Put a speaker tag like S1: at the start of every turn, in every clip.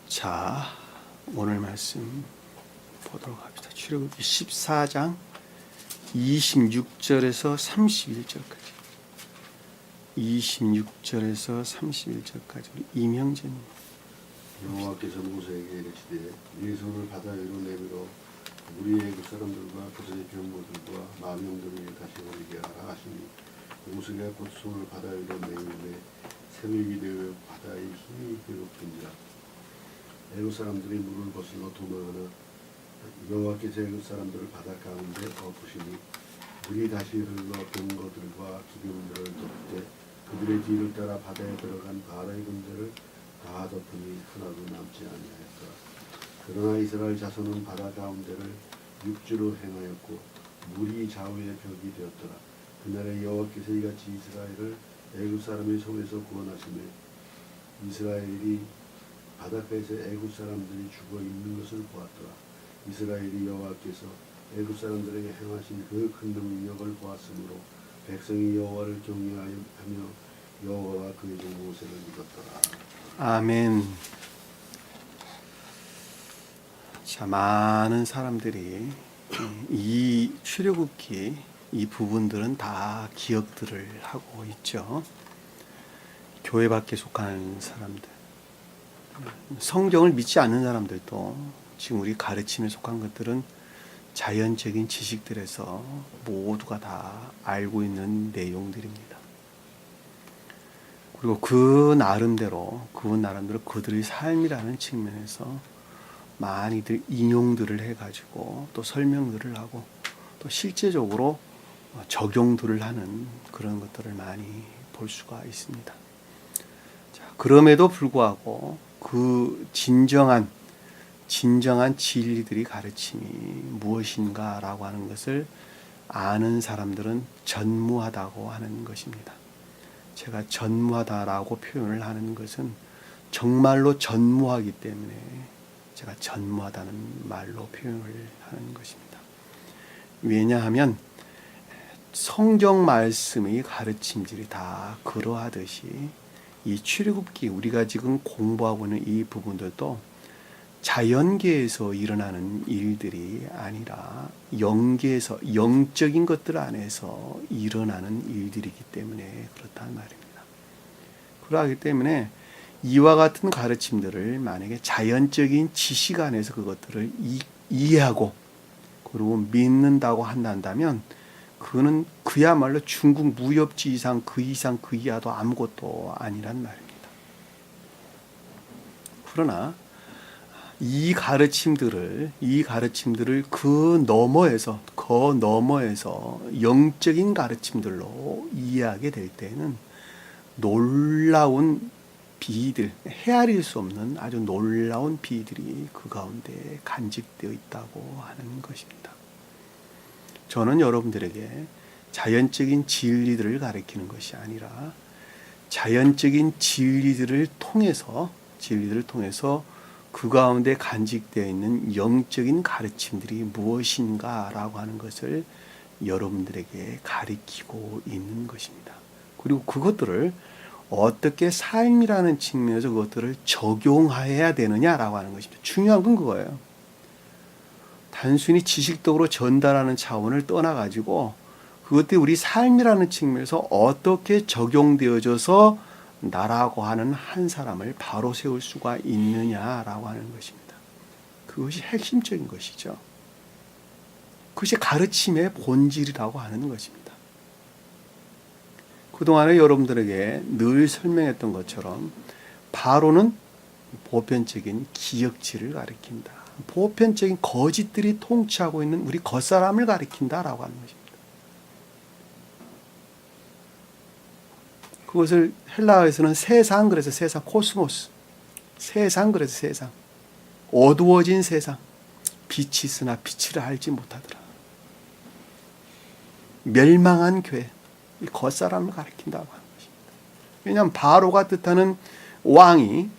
S1: 자, 오늘 말씀 보도록 합시다. 출애굽기 14장 26절에서 31절까지. 26절에서 31절까지 우리 이명재님.
S2: 여호와께서 모세에게 이르시되 네 손을 바다 위로 내밀어 우리 애굽 사람들과 그들의 병거들과 망령들을 다시 오르게 하라 하시니 모세가 곧 손을 바다 위로 내밀매 새벽이 되어 바다의 힘이 괴롭힌지라. 애굽 사람들이 물을 거슬러 도망하나 여호와께서 애굽 사람들을 바다 가운데 엎으시니 물이 다시 흘러 병거들과 기병들을 덮되 그들의 뒤를 따라 바다에 들어간 바로의 군대를 다 덮으니 하나도 남지 아니하였더라. 그러나 이스라엘 자손은 바다 가운데를 육지로 행하였고 물이 좌우의 벽이 되었더라. 그날에 여호와께서 이같이 이스라엘을 애굽 사람의 손에서 구원하시매 이스라엘이 바닷가에서 애굽 사람들이 죽어 있는 것을 보았더라. 이스라엘이 여호와께서 애굽 사람들에게 행하신 그 큰 능력을 보았으므로 백성이 여호와를 경외하며 여호와와 그의 종 모세를 믿었더라.
S1: 아멘. 자, 많은 사람들이 이 출애굽기 이 부분들은 다 기억들을 하고 있죠. 교회 밖에 속한 사람들, 성경을 믿지 않는 사람들도 지금 우리 가르침에 속한 것들은 자연적인 지식들에서 모두가 다 알고 있는 내용들입니다. 그리고 그 나름대로 그들의 삶이라는 측면에서 많이들 인용들을 해가지고 또 설명들을 하고 또 실제적으로 적용들을 하는 그런 것들을 많이 볼 수가 있습니다. 자, 그럼에도 불구하고 그 진정한 진리들이 가르침이 무엇인가라고 하는 것을 아는 사람들은 전무하다고 하는 것입니다. 제가 전무하다라고 표현을 하는 것은 정말로 전무하기 때문에 제가 전무하다는 말로 표현을 하는 것입니다. 왜냐하면 성경 말씀의 가르침들이 다 그러하듯이 이 출애굽기 우리가 지금 공부하고 있는 이 부분들도 자연계에서 일어나는 일들이 아니라 영계에서 영적인 것들 안에서 일어나는 일들이기 때문에 그렇다는 말입니다. 그러하기 때문에 이와 같은 가르침들을 만약에 자연적인 지식 안에서 그것들을 이해하고 그리고 믿는다고 한다면 그거는 그야말로 중국 무협지 이상 그 이하도 아무것도 아니란 말입니다. 그러나 이 가르침들을 그 너머에서 영적인 가르침들로 이해하게 될 때는 놀라운 비들, 헤아릴 수 없는 아주 놀라운 비들이 그 가운데 간직되어 있다고 하는 것입니다. 저는 여러분들에게 자연적인 진리들을 가르치는 것이 아니라 자연적인 진리들을 통해서 그 가운데 간직되어 있는 영적인 가르침들이 무엇인가라고 하는 것을 여러분들에게 가르치고 있는 것입니다. 그리고 그것들을 어떻게 삶이라는 측면에서 그것들을 적용해야 되느냐라고 하는 것입니다. 중요한 건 그거예요. 단순히 지식적으로 전달하는 차원을 떠나가지고 그것들이 우리 삶이라는 측면에서 어떻게 적용되어져서 나라고 하는 한 사람을 바로 세울 수가 있느냐라고 하는 것입니다. 그것이 핵심적인 것이죠. 그것이 가르침의 본질이라고 하는 것입니다. 그동안에 여러분들에게 늘 설명했던 것처럼 바로는 보편적인 기역지를 가리킨다. 보편적인 거짓들이 통치하고 있는 우리 겉사람을 가리킨다라고 하는 것입니다. 그것을 헬라어에서는 세상, 그래서 세상, 코스모스. 세상, 그래서 세상. 어두워진 세상. 빛이 있으나 빛을 알지 못하더라. 멸망한 교회. 이 겉사람을 가리킨다고 하는 것입니다. 왜냐하면 바로가 뜻하는 왕이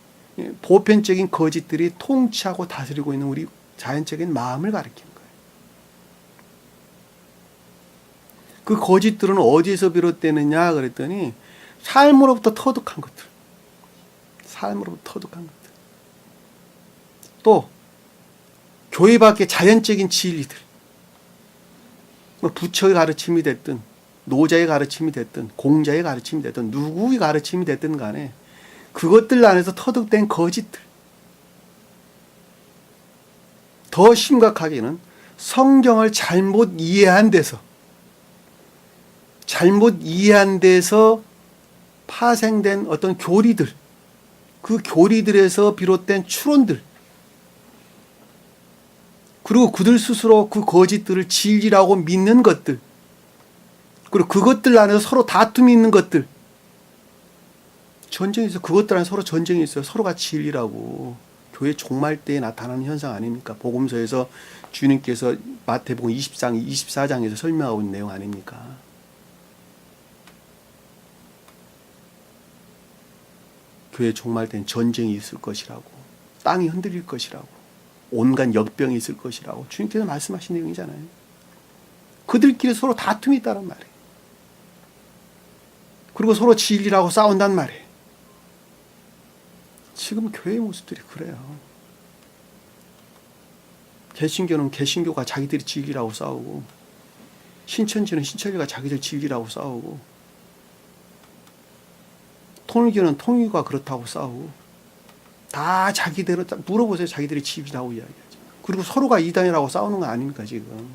S1: 보편적인 거짓들이 통치하고 다스리고 있는 우리 자연적인 마음을 가리키는 거예요. 그 거짓들은 어디에서 비롯되느냐 그랬더니 삶으로부터 터득한 것들. 또 교회 밖의 자연적인 진리들, 뭐 부처의 가르침이 됐든 노자의 가르침이 됐든 공자의 가르침이 됐든 누구의 가르침이 됐든 간에 그것들 안에서 터득된 거짓들, 더 심각하게는 성경을 잘못 이해한 데서 파생된 어떤 교리들, 그 교리들에서 비롯된 추론들, 그리고 그들 스스로 그 거짓들을 진리라고 믿는 것들, 그리고 그것들 안에서 서로 다툼이 있는 것들, 전쟁이 있어요. 그것들 안에 서로 전쟁이 있어요. 서로가 진리라고. 교회 종말 때에 나타나는 현상 아닙니까? 복음서에서 주님께서 마태복음 24장에서 설명하고 있는 내용 아닙니까? 교회 종말 때는 전쟁이 있을 것이라고, 땅이 흔들릴 것이라고, 온갖 역병이 있을 것이라고 주님께서 말씀하신 내용이잖아요. 그들끼리 서로 다툼이 있다는 말이에요. 그리고 서로 진리라고 싸운단 말이에요. 지금 교회의 모습들이 그래요. 개신교는 개신교가 자기들이 진리라고 싸우고, 신천지는 신천지가 자기들 진리라고 싸우고, 통일교는 통일교가 그렇다고 싸우고, 다 자기대로 물어보세요. 자기들이 진리라고 이야기하죠. 그리고 서로가 이단이라고 싸우는 거 아닙니까 지금.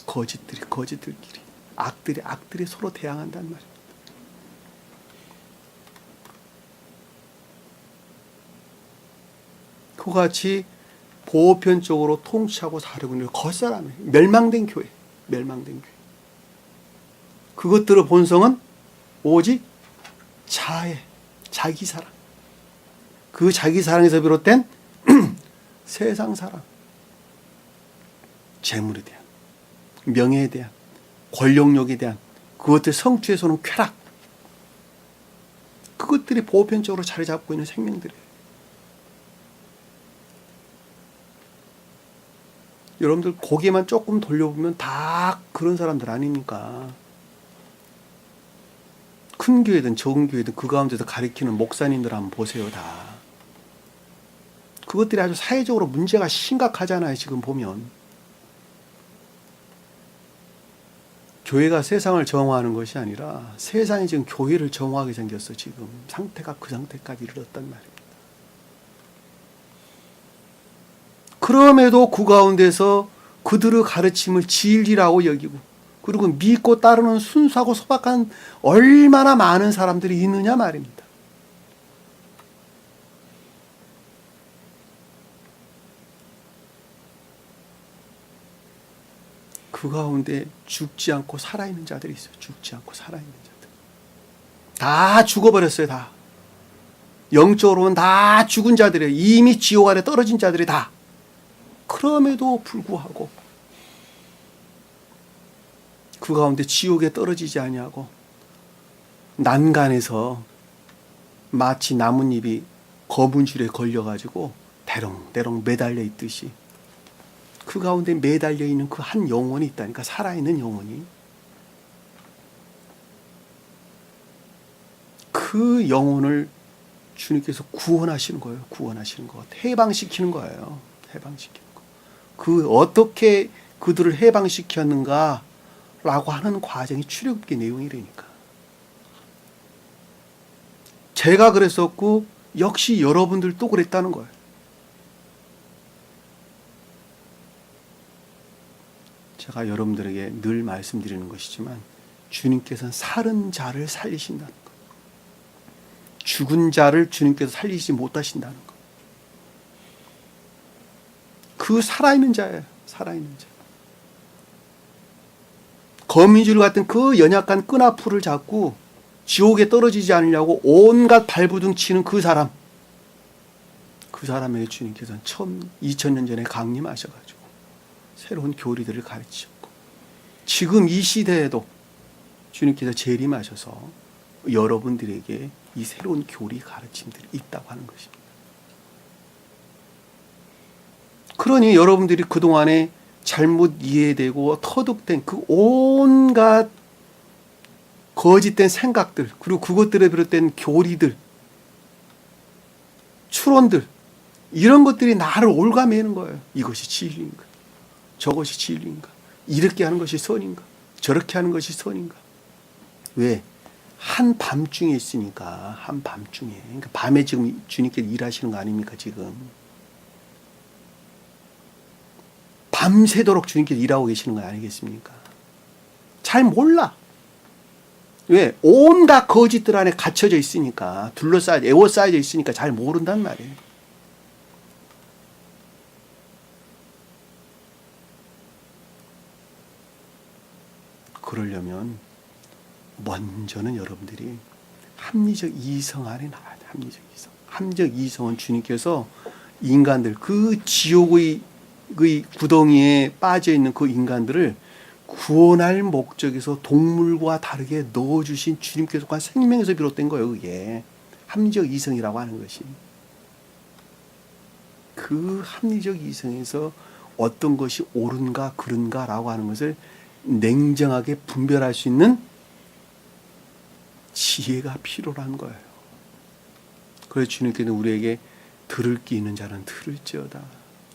S1: 거짓들끼리 악들이 서로 대항한단 말이에요. 그같이 보편적으로 통치하고 사르고 있는 겉사람이에요. 멸망된 교회. 그것들의 본성은 오직 자애, 자기사랑. 그 자기사랑에서 비롯된 세상사랑, 재물에 대한, 명예에 대한, 권력욕에 대한, 그것들 성취에서는 쾌락, 그것들이 보편적으로 자리 잡고 있는 생명들이에요. 여러분들 고개만 조금 돌려보면 다 그런 사람들 아닙니까? 큰 교회든 적은 교회든 그 가운데서 가리키는 목사님들 한번 보세요. 다 그것들이 아주 사회적으로 문제가 심각하잖아요. 지금 보면 교회가 세상을 정화하는 것이 아니라 세상이 지금 교회를 정화하게 생겼어. 지금 상태가 그 상태까지 이르렀단 말입니다. 그럼에도 그 가운데서 그들의 가르침을 진리라고 여기고, 그리고 믿고 따르는 순수하고 소박한 얼마나 많은 사람들이 있느냐 말입니다. 그 가운데 죽지 않고 살아있는 자들이 있어요. 죽지 않고 살아있는 자들. 다 죽어버렸어요. 다. 영적으로는 다 죽은 자들이에요. 이미 지옥 아래 떨어진 자들이 다. 그럼에도 불구하고 그 가운데 지옥에 떨어지지 아니하고 난간에서 마치 나뭇잎이 거분줄에 걸려가지고 대롱대롱 매달려 있듯이 그 가운데 매달려 있는 그 한 영혼이 있다니까. 살아있는 영혼이. 그 영혼을 주님께서 구원하시는 거예요. 구원하시는 것. 해방시키는 거예요. 해방시키는 거. 그 어떻게 그들을 해방시켰는가 라고 하는 과정이 출애굽기 내용이라니까. 제가 그랬었고 역시 여러분들도 그랬다는 거예요. 제가 여러분들에게 늘 말씀드리는 것이지만 주님께서는 살은 자를 살리신다는 것. 죽은 자를 주님께서 살리지 못하신다는 것. 그 살아있는 자예요. 살아있는 자. 거미줄 같은 그 연약한 끈아풀을 잡고 지옥에 떨어지지 않으려고 온갖 발부둥 치는 그 사람. 그 사람에게 주님께서는 처음 2000년 전에 강림하셔가지고 새로운 교리들을 가르치셨고, 지금 이 시대에도 주님께서 재림하셔서 여러분들에게 이 새로운 교리 가르침들이 있다고 하는 것입니다. 그러니 여러분들이 그동안에 잘못 이해되고 터득된 그 온갖 거짓된 생각들, 그리고 그것들에 비롯된 교리들, 추론들, 이런 것들이 나를 올가매는 거예요. 이것이 진리인가? 저것이 진리인가? 이렇게 하는 것이 선인가? 저렇게 하는 것이 선인가? 왜? 한밤중에 있으니까. 한밤중에. 그러니까 밤에 지금 주님께서 일하시는 거 아닙니까 지금? 밤새도록 주님께서 일하고 계시는 거 아니겠습니까? 잘 몰라. 왜? 온갖 거짓들 안에 갇혀져 있으니까, 에워싸여져 있으니까 잘 모른단 말이에요. 그러려면 먼저는 여러분들이 합리적 이성 안에 나와야 돼. 합리적 이성. 합리적 이성은 주님께서 인간들, 그 지옥의 구덩이에 빠져 있는 그 인간들을 구원할 목적에서 동물과 다르게 넣어주신 주님께서 한 생명에서 비롯된 거예요. 그게 합리적 이성이라고 하는 것이. 그 합리적 이성에서 어떤 것이 옳은가 그른가라고 하는 것을 냉정하게 분별할 수 있는 지혜가 필요한 거예요. 그래서 주님께서는 우리에게 들을 귀 있는 자는 들을지어다.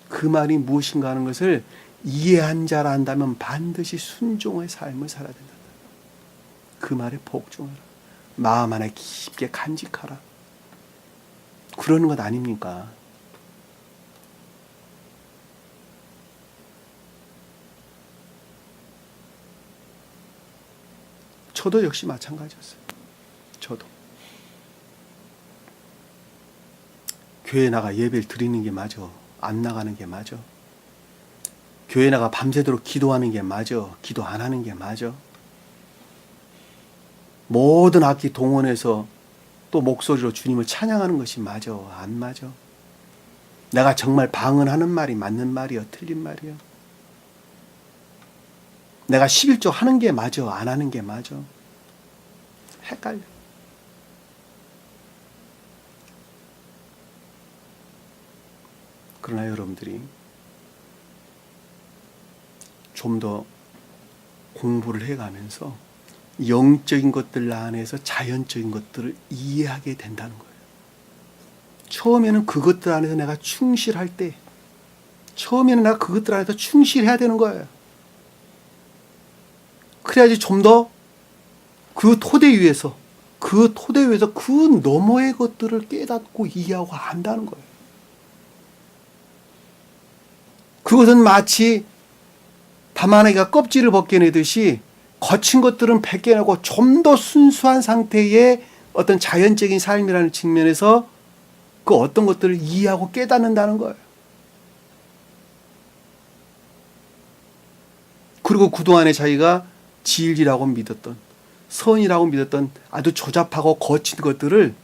S1: 그 말이 무엇인가 하는 것을 이해한 자라 한다면 반드시 순종의 삶을 살아야 된다. 그 말에 복종하라. 마음 안에 깊게 간직하라. 그러는 것 아닙니까? 저도 역시 마찬가지였어요. 저도. 교회 나가 예배를 드리는 게 맞아. 안 나가는 게 맞아. 교회 나가 밤새도록 기도하는 게 맞아. 기도 안 하는 게 맞아. 모든 악기 동원해서 또 목소리로 주님을 찬양하는 것이 맞아. 안 맞아. 내가 정말 방언하는 말이 맞는 말이야. 틀린 말이야. 내가 11조 하는 게 맞아. 안 하는 게 맞아. 헷갈려. 그러나 여러분들이 좀 더 공부를 해가면서 영적인 것들 안에서 자연적인 것들을 이해하게 된다는 거예요. 처음에는 그것들 안에서 내가 충실할 때, 처음에는 내가 그것들 안에서 충실해야 되는 거예요. 그래야지 좀 더 그 토대 위에서 그 너머의 것들을 깨닫고 이해하고 안다는 거예요. 그것은 마치 담아내기가 껍질을 벗겨내듯이 거친 것들은 벗겨내고 좀 더 순수한 상태의 어떤 자연적인 삶이라는 측면에서 그 어떤 것들을 이해하고 깨닫는다는 거예요. 그리고 그동안에 자기가 진리라고 믿었던, 선이라고 믿었던 아주 조잡하고 거친 것들을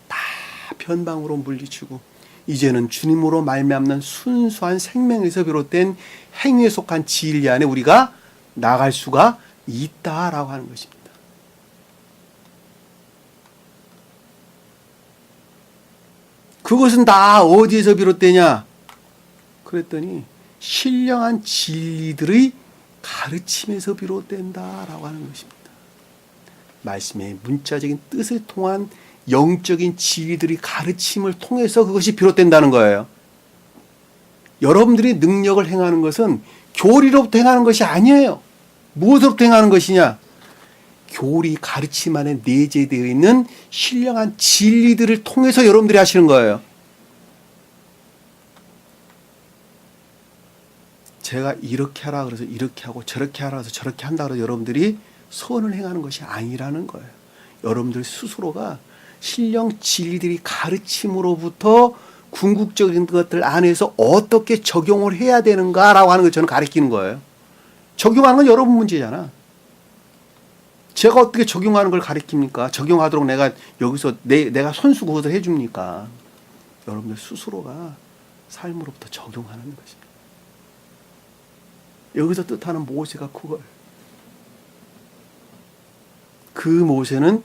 S1: 다 변방으로 물리치고 이제는 주님으로 말미암는 순수한 생명에서 비롯된 행위에 속한 진리 안에 우리가 나갈 수가 있다라고 하는 것입니다. 그것은 다 어디에서 비롯되냐? 그랬더니 신령한 진리들의 가르침에서 비롯된다라고 하는 것입니다. 말씀의 문자적인 뜻을 통한 영적인 진리들이 가르침을 통해서 그것이 비롯된다는 거예요. 여러분들이 능력을 행하는 것은 교리로부터 행하는 것이 아니에요. 무엇으로부터 행하는 것이냐? 교리 가르침 안에 내재되어 있는 신령한 진리들을 통해서 여러분들이 하시는 거예요. 제가 이렇게 하라 그래서 이렇게 하고 저렇게 하라 그래서 저렇게 한다 그래서 여러분들이 선을 행하는 것이 아니라는 거예요. 여러분들 스스로가 신령 진리들이 가르침으로부터 궁극적인 것들 안에서 어떻게 적용을 해야 되는가라고 하는 걸 저는 가르치는 거예요. 적용하는 건 여러분 문제잖아. 제가 어떻게 적용하는 걸 가르칩니까? 적용하도록 내가 여기서 내가 손수 그것을 해줍니까? 여러분들 스스로가 삶으로부터 적용하는 것입니다. 여기서 뜻하는 모세가 그걸. 그 모세는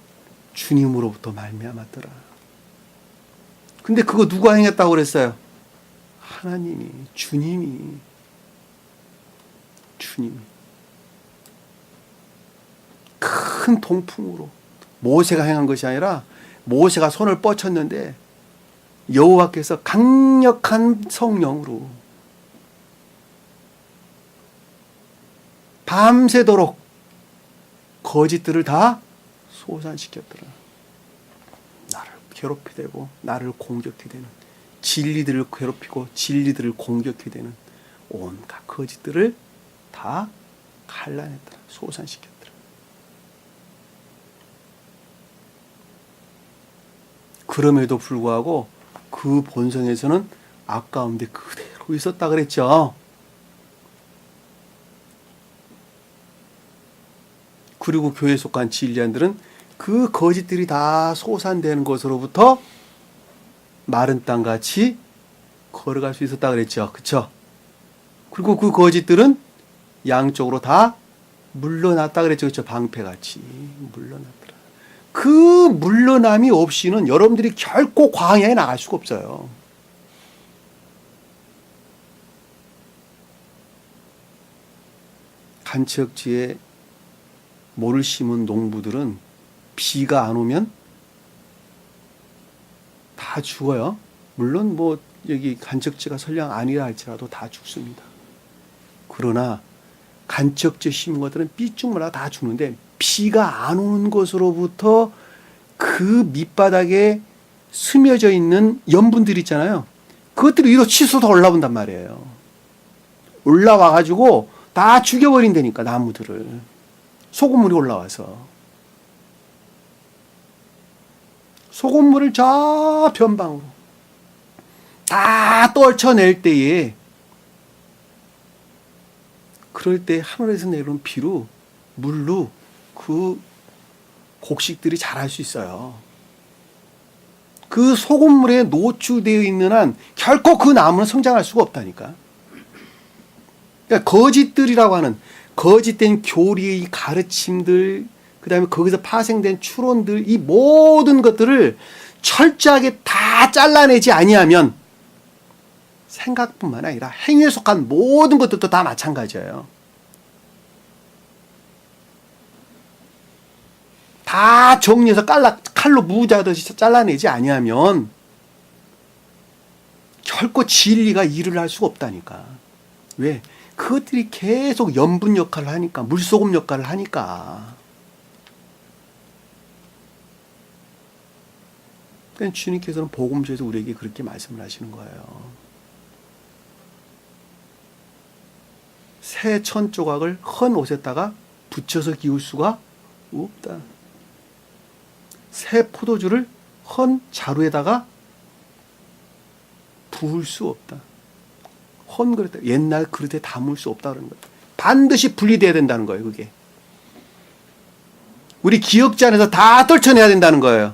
S1: 주님으로부터 말미암았더라. 근데 그거 누가 행했다고 그랬어요? 하나님이, 주님이. 큰 동풍으로 모세가 행한 것이 아니라 모세가 손을 뻗쳤는데 여호와께서 강력한 성령으로 밤새도록 거짓들을 다 소산시켰더라. 나를 괴롭게 되고 나를 공격해 되는, 진리들을 괴롭히고 진리들을 공격해 되는 온갖 거짓들을 다 갈라냈더라. 소산시켰더라. 그럼에도 불구하고 그 본성에서는 아까운데 그대로 있었다 그랬죠. 그리고 교회에 속한 진리안들은 그 거짓들이 다 소산되는 것으로부터 마른 땅같이 걸어갈 수 있었다 그랬죠. 그쵸? 그리고 그 거짓들은 양쪽으로 다 물러났다 그랬죠. 그쵸? 방패같이 물러났더라. 그 물러남이 없이는 여러분들이 결코 광야에 나갈 수가 없어요. 간척지에 모를 심은 농부들은 비가 안 오면 다 죽어요. 물론 뭐 여기 간척지가 설령 아니라 할지라도 다 죽습니다. 그러나 간척지에 심은 것들은 삐죽마다 다 죽는데 비가 안 오는 것으로부터 그 밑바닥에 스며져 있는 염분들 있잖아요. 그것들이 위로 치솟아 올라온단 말이에요. 올라와가지고 다 죽여버린다니까, 나무들을. 소금물이 올라와서. 소금물을 저 변방으로 다 떨쳐낼 때에, 그럴 때 하늘에서 내려온 비로, 물로 그 곡식들이 자랄 수 있어요. 그 소금물에 노출되어 있는 한 결코 그 나무는 성장할 수가 없다니까. 그러니까 거짓들이라고 하는 거짓된 교리의 가르침들, 그 다음에 거기서 파생된 추론들, 이 모든 것들을 철저하게 다 잘라내지 아니하면 생각뿐만 아니라 행위에 속한 모든 것들도 다 마찬가지예요. 다 정리해서 칼로 무자듯이 잘라내지 아니하면 결코 진리가 일을 할 수가 없다니까. 왜? 그것들이 계속 염분 역할을 하니까, 물소금 역할을 하니까. 그러니까 주님께서는 복음서에서 우리에게 그렇게 말씀을 하시는 거예요. 새 천 조각을 헌 옷에다가 붙여서 기울 수가 없다. 새 포도주를 헌 자루에다가 부을 수 없다. 헌 그릇에, 옛날 그릇에 담을 수 없다는 거예요. 반드시 분리돼야 된다는 거예요, 그게. 우리 기역지 안에서 다 떨쳐내야 된다는 거예요.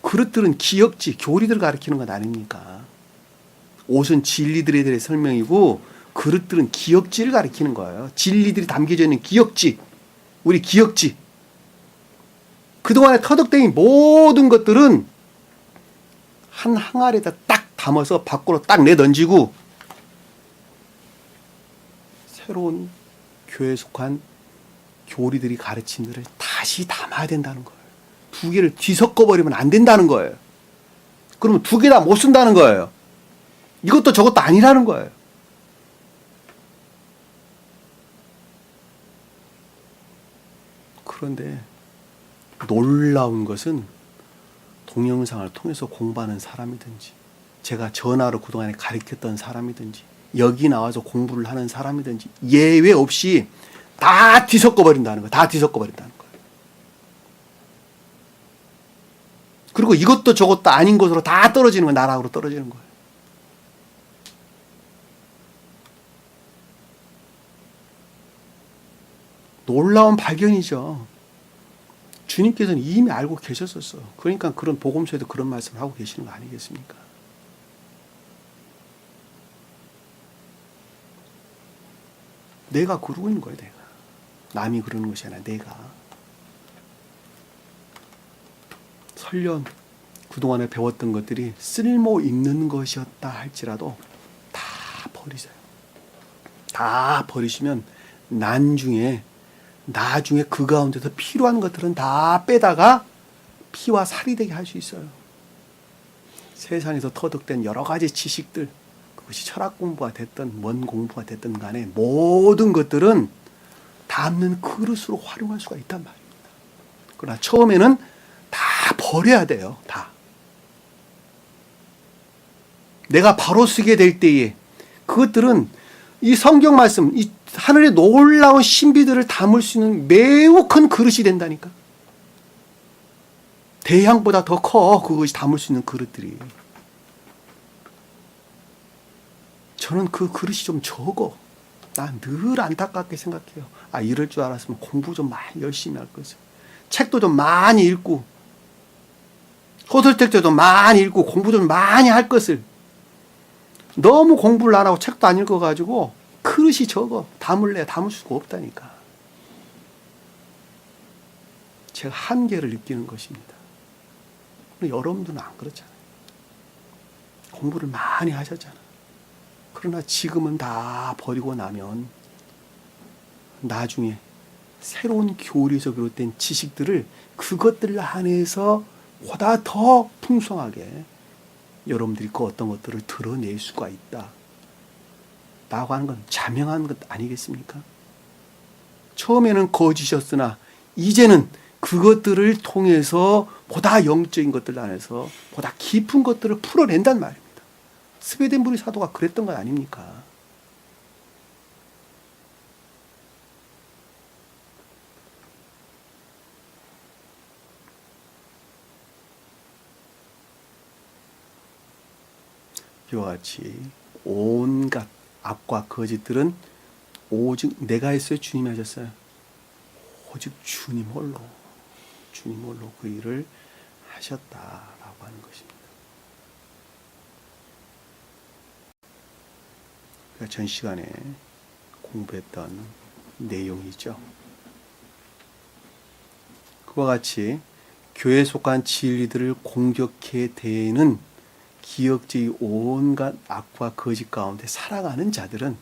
S1: 그릇들은 기역지, 교리들을 가리키는 건 아닙니까? 옷은 진리들에 대해 설명이고, 그릇들은 기역지를 가리키는 거예요. 진리들이 담겨져 있는 기역지, 우리 기역지. 그동안에 터득된 모든 것들은 한 항아리에다 딱 담아서 밖으로 딱 내던지고, 새로운 교회에 속한 교리들이 가르친 들을 다시 담아야 된다는 거예요. 두 개를 뒤섞어버리면 안 된다는 거예요. 그러면 두 개 다 못 쓴다는 거예요. 이것도 저것도 아니라는 거예요. 그런데 놀라운 것은 동영상을 통해서 공부하는 사람이든지, 제가 전화로 그동안에 가르쳤던 사람이든지, 여기 나와서 공부를 하는 사람이든지 예외 없이 다 뒤섞어 버린다는 거예요. 다 뒤섞어 버린다는 거예요. 그리고 이것도 저것도 아닌 것으로 다 떨어지는 거예요. 나락으로 떨어지는 거예요. 놀라운 발견이죠. 주님께서는 이미 알고 계셨었어. 그러니까 그런 복음서에도 그런 말씀을 하고 계시는 거 아니겠습니까? 내가 그러고 있는 거예요, 내가. 남이 그러는 것이 아니라 내가. 설령 그동안에 배웠던 것들이 쓸모 있는 것이었다 할지라도 다 버리세요. 다 버리시면 나중에 그 가운데서 필요한 것들은 다 빼다가 피와 살이 되게 할 수 있어요. 세상에서 터득된 여러 가지 지식들, 그것이 철학 공부가 됐든 뭔 공부가 됐든 간에 모든 것들은 담는 그릇으로 활용할 수가 있단 말입니다. 그러나 처음에는 다 버려야 돼요. 다. 내가 바로 쓰게 될 때에 그것들은 이 성경 말씀, 이 하늘의 놀라운 신비들을 담을 수 있는 매우 큰 그릇이 된다니까. 대양보다 더 커, 그것이 담을 수 있는 그릇들이. 저는 그 그릇이 좀 적어. 난 늘 안타깝게 생각해요. 아, 이럴 줄 알았으면 공부 좀 많이 열심히 할 것을. 책도 좀 많이 읽고, 소설책도 좀 많이 읽고, 공부 좀 많이 할 것을. 너무 공부를 안 하고 책도 안 읽어가지고 그릇이 적어. 담을 수가 없다니까. 제가 한계를 느끼는 것입니다. 여러분들은 안 그렇잖아요. 공부를 많이 하셨잖아. 그러나 지금은 다 버리고 나면 나중에 새로운 교리에서 비롯된 지식들을 그것들 안에서 보다 더 풍성하게 여러분들이 그 어떤 것들을 드러낼 수가 있다. 라고 하는 건 자명한 것 아니겠습니까? 처음에는 거짓이었으나 이제는 그것들을 통해서 보다 영적인 것들 안에서 보다 깊은 것들을 풀어낸단 말입니다. 스웨덴부리 사도가 그랬던 것 아닙니까? 이와 같이 온갖 악과 거짓들은 오직 내가 했어요? 주님이 하셨어요? 오직 주님 홀로 그 일을 하셨다라고 하는 것입니다. 그러니까 전 시간에 공부했던 내용이죠. 그와 같이 교회에 속한 진리들을 공격해 대는 기역제의 온갖 악과 거짓 가운데 살아가는 자들은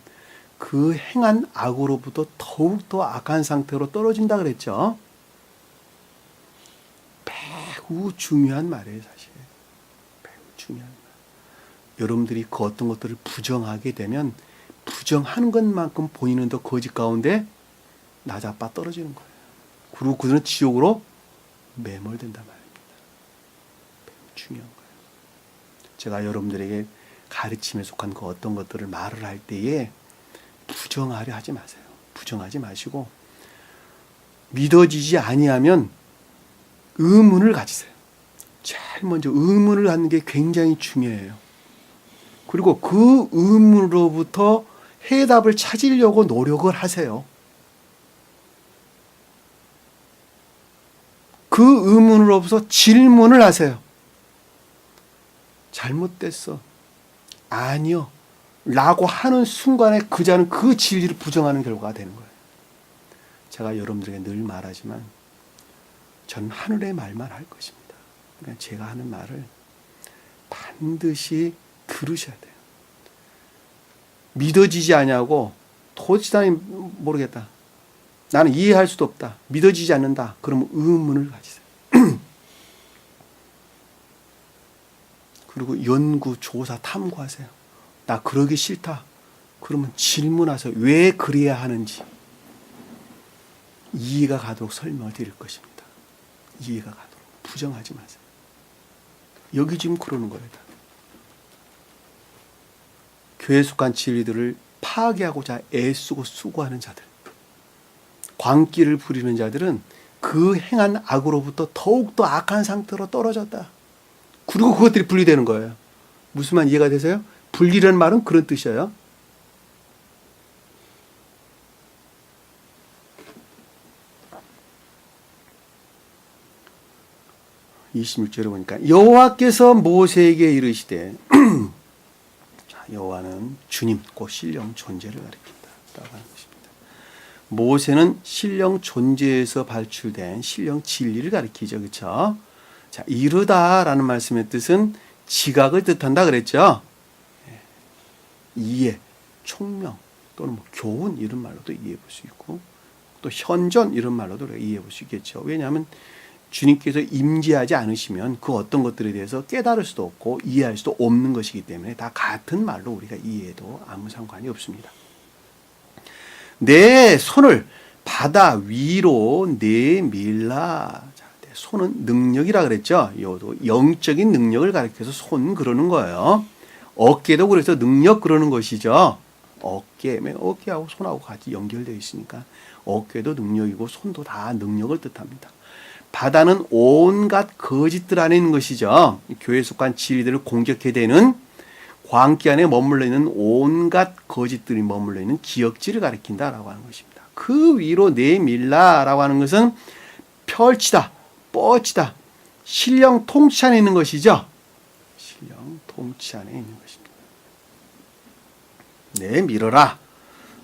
S1: 그 행한 악으로부터 더욱더 악한 상태로 떨어진다 그랬죠. 매우 중요한 말이에요, 사실. 매우 중요한 말. 여러분들이 그 어떤 것들을 부정하게 되면 부정하는 것만큼 보이는 더 거짓 가운데 나자빠 떨어지는 거예요. 그리고 그들은 지옥으로 매몰된단 말입니다. 매우 중요한 거예요. 제가 여러분들에게 가르침에 속한 그 어떤 것들을 말을 할 때에 부정하려 하지 마세요. 부정하지 마시고 믿어지지 아니하면 의문을 가지세요. 제일 먼저 의문을 갖는 게 굉장히 중요해요. 그리고 그 의문으로부터 해답을 찾으려고 노력을 하세요. 그 의문으로부터 질문을 하세요. 잘못됐어. 아니요. 라고 하는 순간에 그 자는 그 진리를 부정하는 결과가 되는 거예요. 제가 여러분들에게 늘 말하지만 저는 하늘의 말만 할 것입니다. 그러니까 제가 하는 말을 반드시 들으셔야 돼요. 믿어지지 않냐고 도대체 나는 모르겠다. 나는 이해할 수도 없다. 믿어지지 않는다. 그러면 의문을 가지세요. 그리고 연구, 조사, 탐구하세요. 나 그러기 싫다. 그러면 질문하세요. 왜 그래야 하는지. 이해가 가도록 설명을 드릴 것입니다. 이해가 가도록. 부정하지 마세요. 여기 지금 그러는 거예요. 교회에 속한 진리들을 파괴하고자 애쓰고 수고하는 자들. 광기를 부리는 자들은 그 행한 악으로부터 더욱더 악한 상태로 떨어졌다. 그리고 그것들이 분리되는 거예요. 무슨 말 이해가 되세요? 분리라는 말은 그런 뜻이에요. (26절에) 보니까 여호와께서 모세에게 이르시되 자, 여호와는 주님, 곧 신령 존재를 가리킨다라고 하는 것입니다. 모세는 신령 존재에서 발출된 신령 진리를 가리키죠. 그렇죠? 자, 이르다라는 말씀의 뜻은 지각을 뜻한다 그랬죠. 이해, 총명 또는 뭐 교훈 이런 말로도 이해해 볼 수 있고 또 현존 이런 말로도 이해해 볼 수 있겠죠. 왜냐하면 주님께서 임재하지 않으시면 그 어떤 것들에 대해서 깨달을 수도 없고 이해할 수도 없는 것이기 때문에 다 같은 말로 우리가 이해해도 아무 상관이 없습니다. 내 손을 바다 위로 내밀라. 자, 손은 능력이라 그랬죠. 이것도 영적인 능력을 가리켜서 손 그러는 거예요. 어깨도 그래서 능력 그러는 것이죠. 어깨하고 손하고 같이 연결되어 있으니까 어깨도 능력이고 손도 다 능력을 뜻합니다. 바다는 온갖 거짓들 안에 있는 것이죠. 교회에 속한 진리들을 공격해대는 광기 안에 머물러 있는 온갖 거짓들이 머물러 있는 기역지를 가리킨다라고 하는 것입니다. 그 위로 내밀라라고 하는 것은 펼치다, 뻗치다, 신령 통치 안에 있는 것이죠. 신령 통치 안에 있는 것입니다. 내밀어라.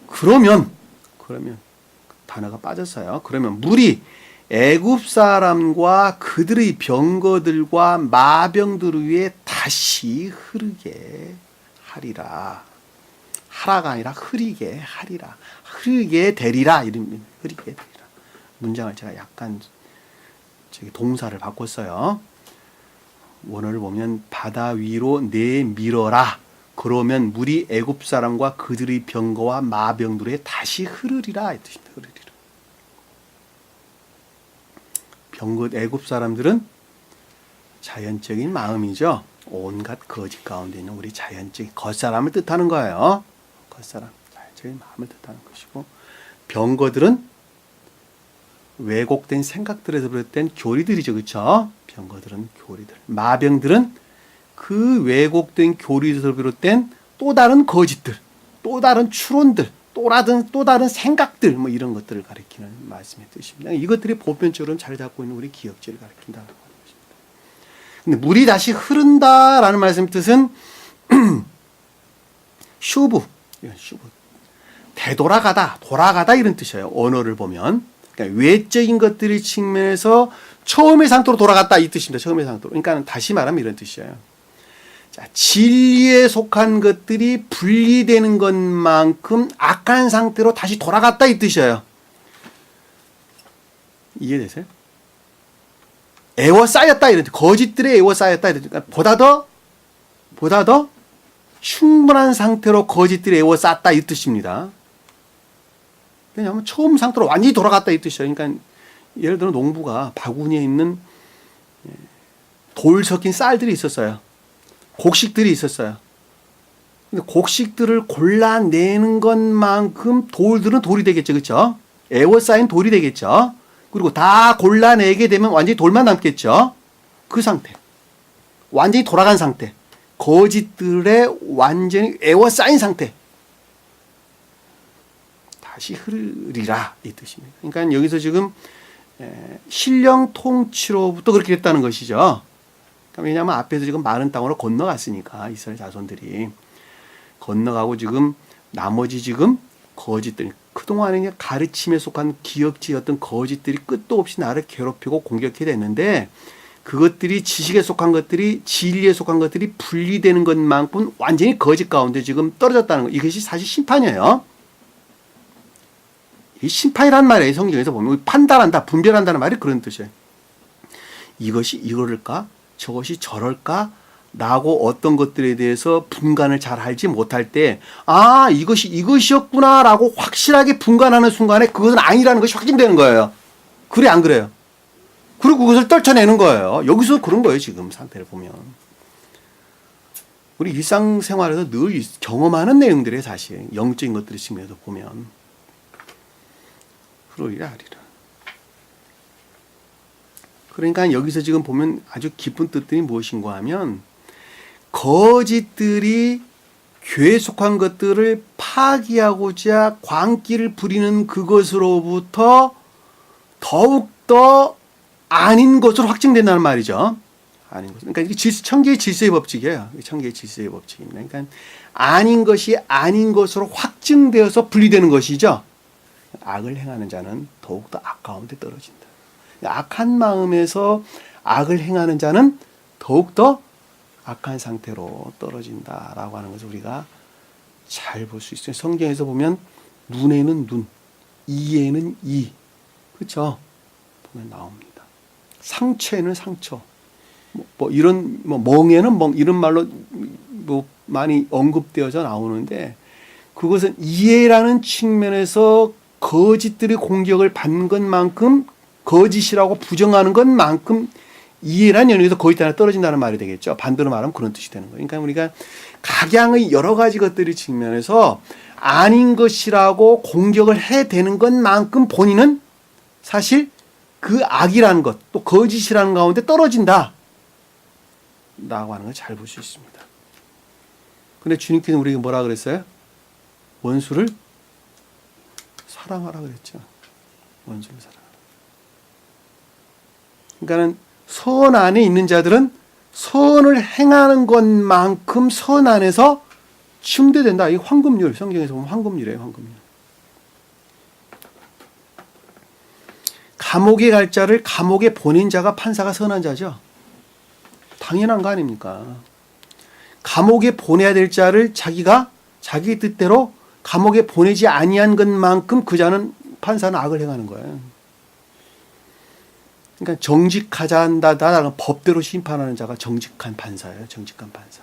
S1: 그러면 단어가 빠졌어요. 그러면 물이 애굽 사람과 그들의 병거들과 마병들 위에 다시 흐르게 하리라. 하라가 아니라 흐리게 하리라. 흐르게 되리라. 이런 흐리게 되리라. 문장을 제가 약간 동사를 바꿨어요. 원어를 보면 바다 위로 내밀어라. 그러면 물이 애굽 사람과 그들의 병거와 마병들에 다시 흐르리라. 이 뜻입니다. 흐르리라. 병거 애굽 사람들은 자연적인 마음이죠. 온갖 거짓 가운데 있는 우리 자연적인 겉사람을 뜻하는 거예요. 겉사람, 자연적인 마음을 뜻하는 것이고, 병거들은 왜곡된 생각들에서 비롯된 교리들이죠. 그렇죠? 병거들은 교리들. 마병들은 그 왜곡된 교리에서 비롯된 또 다른 거짓들, 또 다른 추론들, 또 다른 생각들, 뭐 이런 것들을 가리키는 말씀의 뜻입니다. 이것들이 보편적으로 자리 잡고 있는 우리 기억지를 가리킨다는 것입니다. 근데 물이 다시 흐른다라는 말씀의 뜻은 슈브, 돌아가다 이런 뜻이에요. 언어를 보면. 그러니까 외적인 것들의 측면에서 처음의 상태로 돌아갔다 이 뜻입니다. 처음의 상태로. 그러니까 다시 말하면 이런 뜻이에요. 자, 진리에 속한 것들이 분리되는 것만큼 악한 상태로 다시 돌아갔다 이 뜻이에요. 이해되세요? 애워싸였다 이런 뜻. 거짓들에 애워싸였다 이런 뜻. 그러니까 보다 더 충분한 상태로 거짓들에 애워쌌다 이 뜻입니다. 왜냐하면 처음 상태로 완전히 돌아갔다 이 뜻이에요. 그러니까 예를 들어 농부가 바구니에 있는 돌 섞인 쌀들이 있었어요. 곡식들이 있었어요. 근데 곡식들을 골라내는 것만큼 돌들은 돌이 되겠죠. 그렇죠? 애워싸인 돌이 되겠죠. 그리고 다 골라내게 되면 완전히 돌만 남겠죠. 그 상태. 완전히 돌아간 상태. 거짓들에 완전히 애워싸인 상태. 다시 흐르리라 이 뜻입니다. 그러니까 여기서 지금 신령 통치로부터 그렇게 됐다는 것이죠. 왜냐하면 앞에서 지금 마른 땅으로 건너갔으니까 이스라엘 자손들이 건너가고 지금 나머지 지금 거짓들 그동안에 가르침에 속한 기억지였던 거짓들이 끝도 없이 나를 괴롭히고 공격해 댔는데 그것들이 지식에 속한 것들이 진리에 속한 것들이 분리되는 것만큼 완전히 거짓 가운데 지금 떨어졌다는 것. 이것이 사실 심판이에요. 이 심판이란 말이에요. 성경에서 보면 판단한다, 분별한다는 말이 그런 뜻이에요. 이것이 이럴까? 저것이 저럴까? 라고 어떤 것들에 대해서 분간을 잘 알지 못할 때, 아, 이것이 이것이었구나 라고 확실하게 분간하는 순간에 그것은 아니라는 것이 확진되는 거예요. 그래, 안 그래요? 그리고 그것을 떨쳐내는 거예요. 여기서 그런 거예요, 지금 상태를 보면. 우리 일상생활에서 늘 경험하는 내용들이 사실 영적인 것들의 측면에서 보면 그러리라 하리라. 그러니까 여기서 지금 보면 아주 깊은 뜻들이 무엇인가 하면 거짓들이 교회에 속한 것들을 파기하고자 광기를 부리는 그것으로부터 더욱더 아닌 것으로 확증된다는 말이죠. 아닌 것. 그러니까 이게 천계의 질서의 법칙이에요. 천계의 질서의 법칙입니다. 그러니까 아닌 것이 아닌 것으로 확증되어서 분리되는 것이죠. 악을 행하는 자는 더욱더 악 가운데 떨어진다. 악한 마음에서 악을 행하는 자는 더욱더 악한 상태로 떨어진다라고 하는 것을 우리가 잘 볼 수 있어요. 성경에서 보면 눈에는 눈, 이에는 이, 그렇죠? 보면 나옵니다. 상처에는 상처, 뭐 이런 뭐 멍에는 멍 이런 말로 뭐 많이 언급되어져 나오는데 그것은 이해라는 측면에서 거짓들의 공격을 받는 것만큼 거짓이라고 부정하는 것만큼 이해란 연유에서 거짓 하나 떨어진다는 말이 되겠죠. 반대로 말하면 그런 뜻이 되는 거예요. 그러니까 우리가 각양의 여러 가지 것들의 측면에서 아닌 것이라고 공격을 해대는 것만큼 본인은 사실 그 악이라는 것, 또 거짓이라는 가운데 떨어진다. 라고 하는 걸 잘 볼 수 있습니다. 근데 주님께서 우리에게 뭐라 그랬어요? 원수를 사랑하라 그랬죠. 원수를 사랑하라. 그러니까는 선 안에 있는 자들은 선을 행하는 것만큼 선 안에서 침대된다. 이 황금률, 성경에서 보면 황금률이에요. 황금률. 감옥에 갈 자를 감옥에 보낸 자가 판사가 선한 자죠. 당연한 거 아닙니까? 감옥에 보내야 될 자를 자기가 자기 뜻대로 감옥에 보내지 아니한 것만큼 그 자는 판사는 악을 행하는 거예요. 그러니까 정직하자 한다라는 법대로 심판하는 자가 정직한 판사예요. 정직한 판사.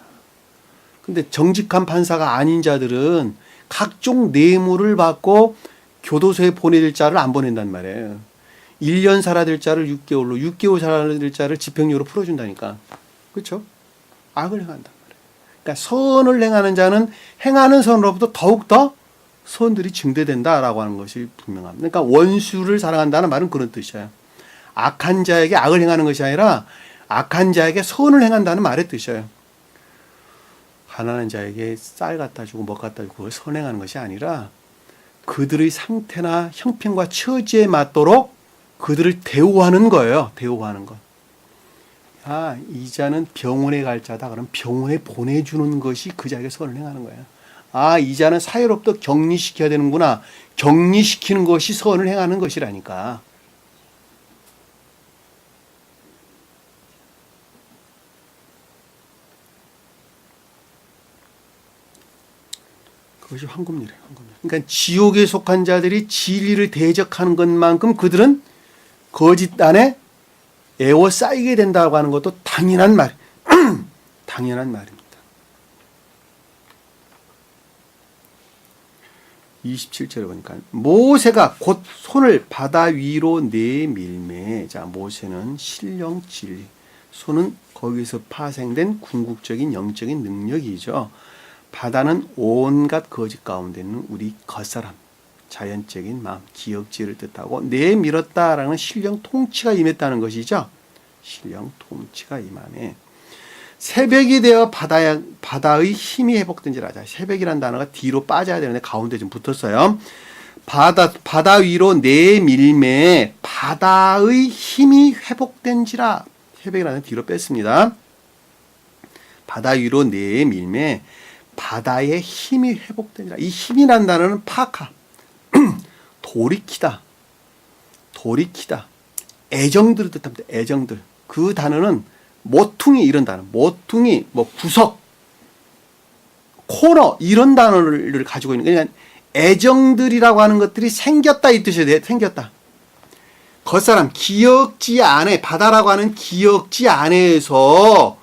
S1: 근데 정직한 판사가 아닌 자들은 각종 뇌물을 받고 교도소에 보내야 될 자를 안 보낸단 말이에요. 1년 살아야 될 자를 6개월로, 6개월 살아야 될 자를 집행유예로 풀어준다니까. 그렇죠? 악을 행한단 말이에요. 그러니까 선을 행하는 자는 행하는 선으로부터 더욱더 선들이 증대된다라고 하는 것이 분명합니다. 그러니까 원수를 사랑한다는 말은 그런 뜻이에요. 악한 자에게 악을 행하는 것이 아니라 악한 자에게 선을 행한다는 말의 뜻이에요. 가난한 자에게 쌀 갖다 주고 먹 갖다 주고 그걸 선행하는 것이 아니라 그들의 상태나 형편과 처지에 맞도록 그들을 대우하는 거예요. 대우하는 것. 아, 이 자는 병원에 갈 자다. 그럼 병원에 보내주는 것이 그 자에게 선을 행하는 거예요. 아, 이 자는 사회로부터 격리시켜야 되는구나. 격리시키는 것이 선을 행하는 것이라니까. 그것이 황금률이에요. 황금률. 그러니까 지옥에 속한 자들이 진리를 대적하는 것만큼 그들은 거짓 안에 에워싸이게 된다고 하는 것도 당연한 말, 당연한 말입니다. 27절에 보니까 모세가 곧 손을 바다 위로 내밀매. 자, 모세는 신령 진리. 손은 거기서 파생된 궁극적인 영적인 능력이죠. 바다는 온갖 거짓 가운데 있는 우리 겉사람, 자연적인 마음, 기억지를 뜻하고 내밀었다라는 신령 통치가 임했다는 것이죠. 신령 통치가 임함에 새벽이 되어 바다의 힘이 회복된지라. 자, 새벽이라는 단어가 뒤로 빠져야 되는데 가운데 좀 붙었어요. 바다 위로 내밀매 바다의 힘이 회복된지라. 새벽이라는 뒤로 뺐습니다. 바다 위로 내밀매 바다의 힘이 회복되니라. 이 힘이라는 단어는 파카, 돌이키다, 돌이키다, 애정들을 뜻합니다. 애정들. 그 단어는 모퉁이 이런 단어, 모퉁이, 뭐 구석, 코너 이런 단어를 가지고 있는. 그러니까 애정들이라고 하는 것들이 생겼다 이 뜻이에요. 생겼다. 겉사람 기억지 안에 바다라고 하는 기억지 안에서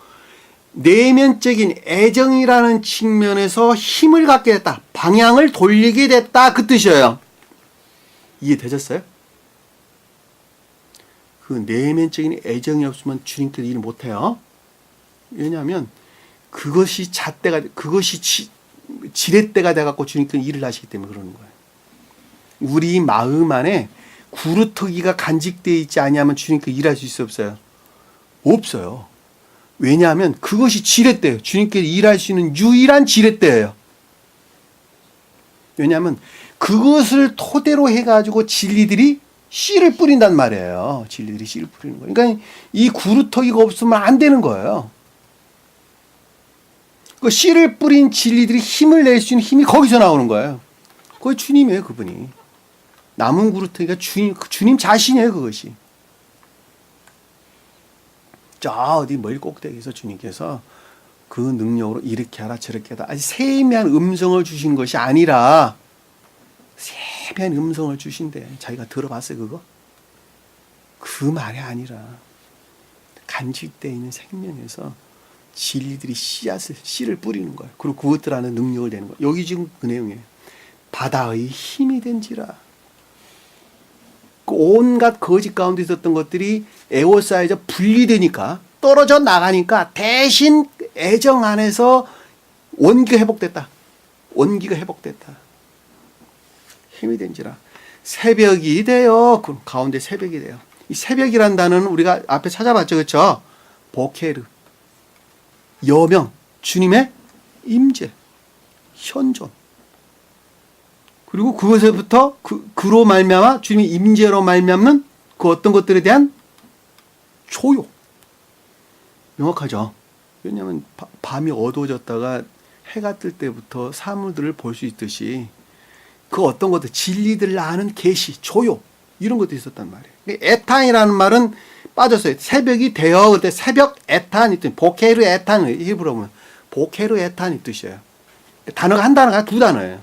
S1: 내면적인 애정이라는 측면에서 힘을 갖게 됐다. 방향을 돌리게 됐다. 그 뜻이에요. 이해되셨어요? 그 내면적인 애정이 없으면 주님께서 일 못해요. 왜냐하면 그것이 잣대가, 그것이 지렛대가 돼갖고 주님께서 일을 하시기 때문에 그러는 거예요. 우리 마음 안에 구루터기가 간직되어 있지 아니하면 주님께서 일할 수 있어 없어요? 없어요. 왜냐하면 그것이 지렛대예요. 주님께서 일할 수 있는 유일한 지렛대예요. 왜냐하면 그것을 토대로 해가지고 진리들이 씨를 뿌린단 말이에요. 진리들이 씨를 뿌리는 거예요. 그러니까 이 구루터기가 없으면 안 되는 거예요. 그 씨를 뿌린 진리들이 힘을 낼 수 있는 힘이 거기서 나오는 거예요. 그게 주님이에요. 그분이. 남은 구루터기가 주님 자신이에요. 그것이. 저 어디 멀 꼭대기에서 주님께서 그 능력으로 이렇게 하라 저렇게 하라 아주 세미한 음성을 주신 것이 아니라 세미한 음성을 주신대. 자기가 들어봤어요 그거? 그 말이 아니라 간질되어 있는 생명에서 진리들이 씨를 뿌리는 거예요. 그리고 그것들 안에 능력을 내는 거예요. 여기 지금 그 내용이에요. 바다의 힘이 된지라. 그 온갖 거짓 가운데 있었던 것들이 에워싸여져 분리되니까 떨어져 나가니까 대신 애정 안에서 원기가 회복됐다. 원기가 회복됐다. 힘이 된지라. 새벽이 되어 그 가운데 새벽이 돼요. 이 새벽이란 단어는 우리가 앞에 찾아봤죠, 그렇죠? 보케르, 여명, 주님의 임재, 현존. 그리고 그것에부터 그로 말미암아 주님의 임재로 말미암는 그 어떤 것들에 대한 조요. 명확하죠. 왜냐하면 밤이 어두워졌다가 해가 뜰 때부터 사물들을 볼 수 있듯이 그 어떤 것들 진리들을 아는 계시, 조요 이런 것도 있었단 말이에요. 에탄이라는 말은 빠졌어요. 새벽이 되어 그때 새벽 에탄이 뜻, 보케르 에탄 히브리어로 보면 보케르 에탄이 뜻이에요. 단어가 한 단어가 두 단어예요.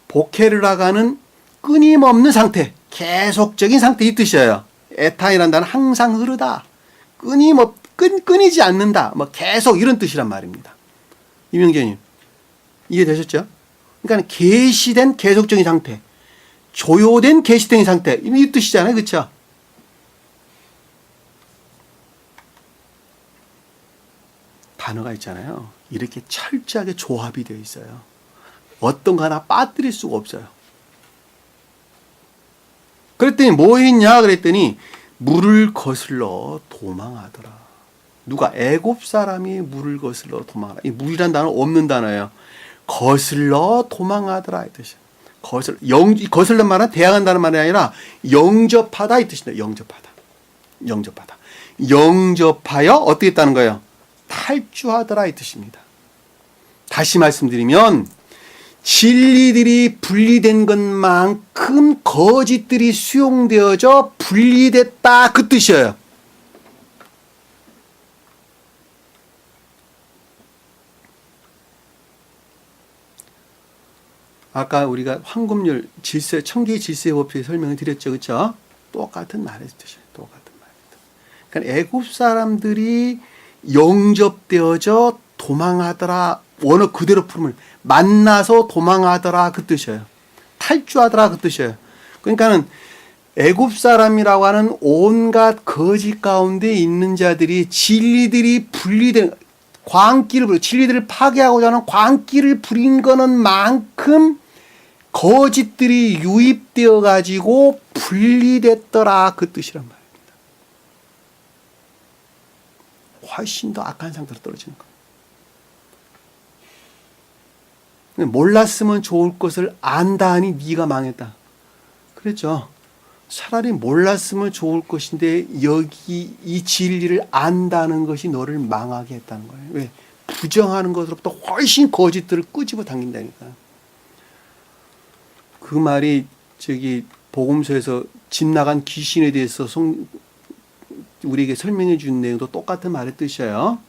S1: 보케르라고 하는 끊임없는 상태, 계속적인 상태 이 뜻이에요. 에탄이라는 단어는 항상 흐르다, 끊이지 않는다, 뭐 계속 이런 뜻이란 말입니다. 이명재님 이해되셨죠? 그러니까 계시된 계속적인 상태, 조요된 계시된 상태 이 뜻이잖아요, 그렇죠? 단어가 있잖아요. 이렇게 철저하게 조합이 되어 있어요. 어떤 거 하나 빠뜨릴 수가 없어요. 그랬더니 뭐 했냐 그랬더니 물을 거슬러 도망하더라. 누가? 애굽 사람이 물을 거슬러 도망하라. 이 물이란 단어 없는 단어예요. 거슬러 도망하더라 이 뜻이에요. 거슬러 말은 대항한다는 말이 아니라 영접하다 이 뜻입니다. 영접하다. 영접하여 어떻게 했다는 거예요? 탈주하더라 이 뜻입니다. 다시 말씀드리면 진리들이 분리된 것만큼 거짓들이 수용되어져 분리됐다 그 뜻이에요. 아까 우리가 황금률 질서, 청기 질서의 법칙 설명을 드렸죠, 그렇죠? 똑같은 말의 뜻이에요. 똑같은 말의 뜻. 그러니까 애굽 사람들이 영접되어져 도망하더라. 원어 그대로 풀면 만나서 도망하더라 그 뜻이에요. 탈주하더라 그 뜻이에요. 그러니까는 애굽 사람이라고 하는 온갖 거짓 가운데 있는 자들이 진리들이 분리된 진리들을 파괴하고자 하는 광기를 부린 거는 만큼 거짓들이 유입되어 가지고 분리됐더라 그 뜻이란 말입니다. 훨씬 더 악한 상태로 떨어지는 거예요. 몰랐으면 좋을 것을 안다니 네가 망했다. 그랬죠. 차라리 몰랐으면 좋을 것인데 여기 이 진리를 안다는 것이 너를 망하게 했다는 거예요. 왜? 부정하는 것으로부터 훨씬 거짓들을 끄집어 당긴다니까. 그 말이 복음서에서 집 나간 귀신에 대해서 우리에게 설명해 준 내용도 똑같은 말의 뜻이에요.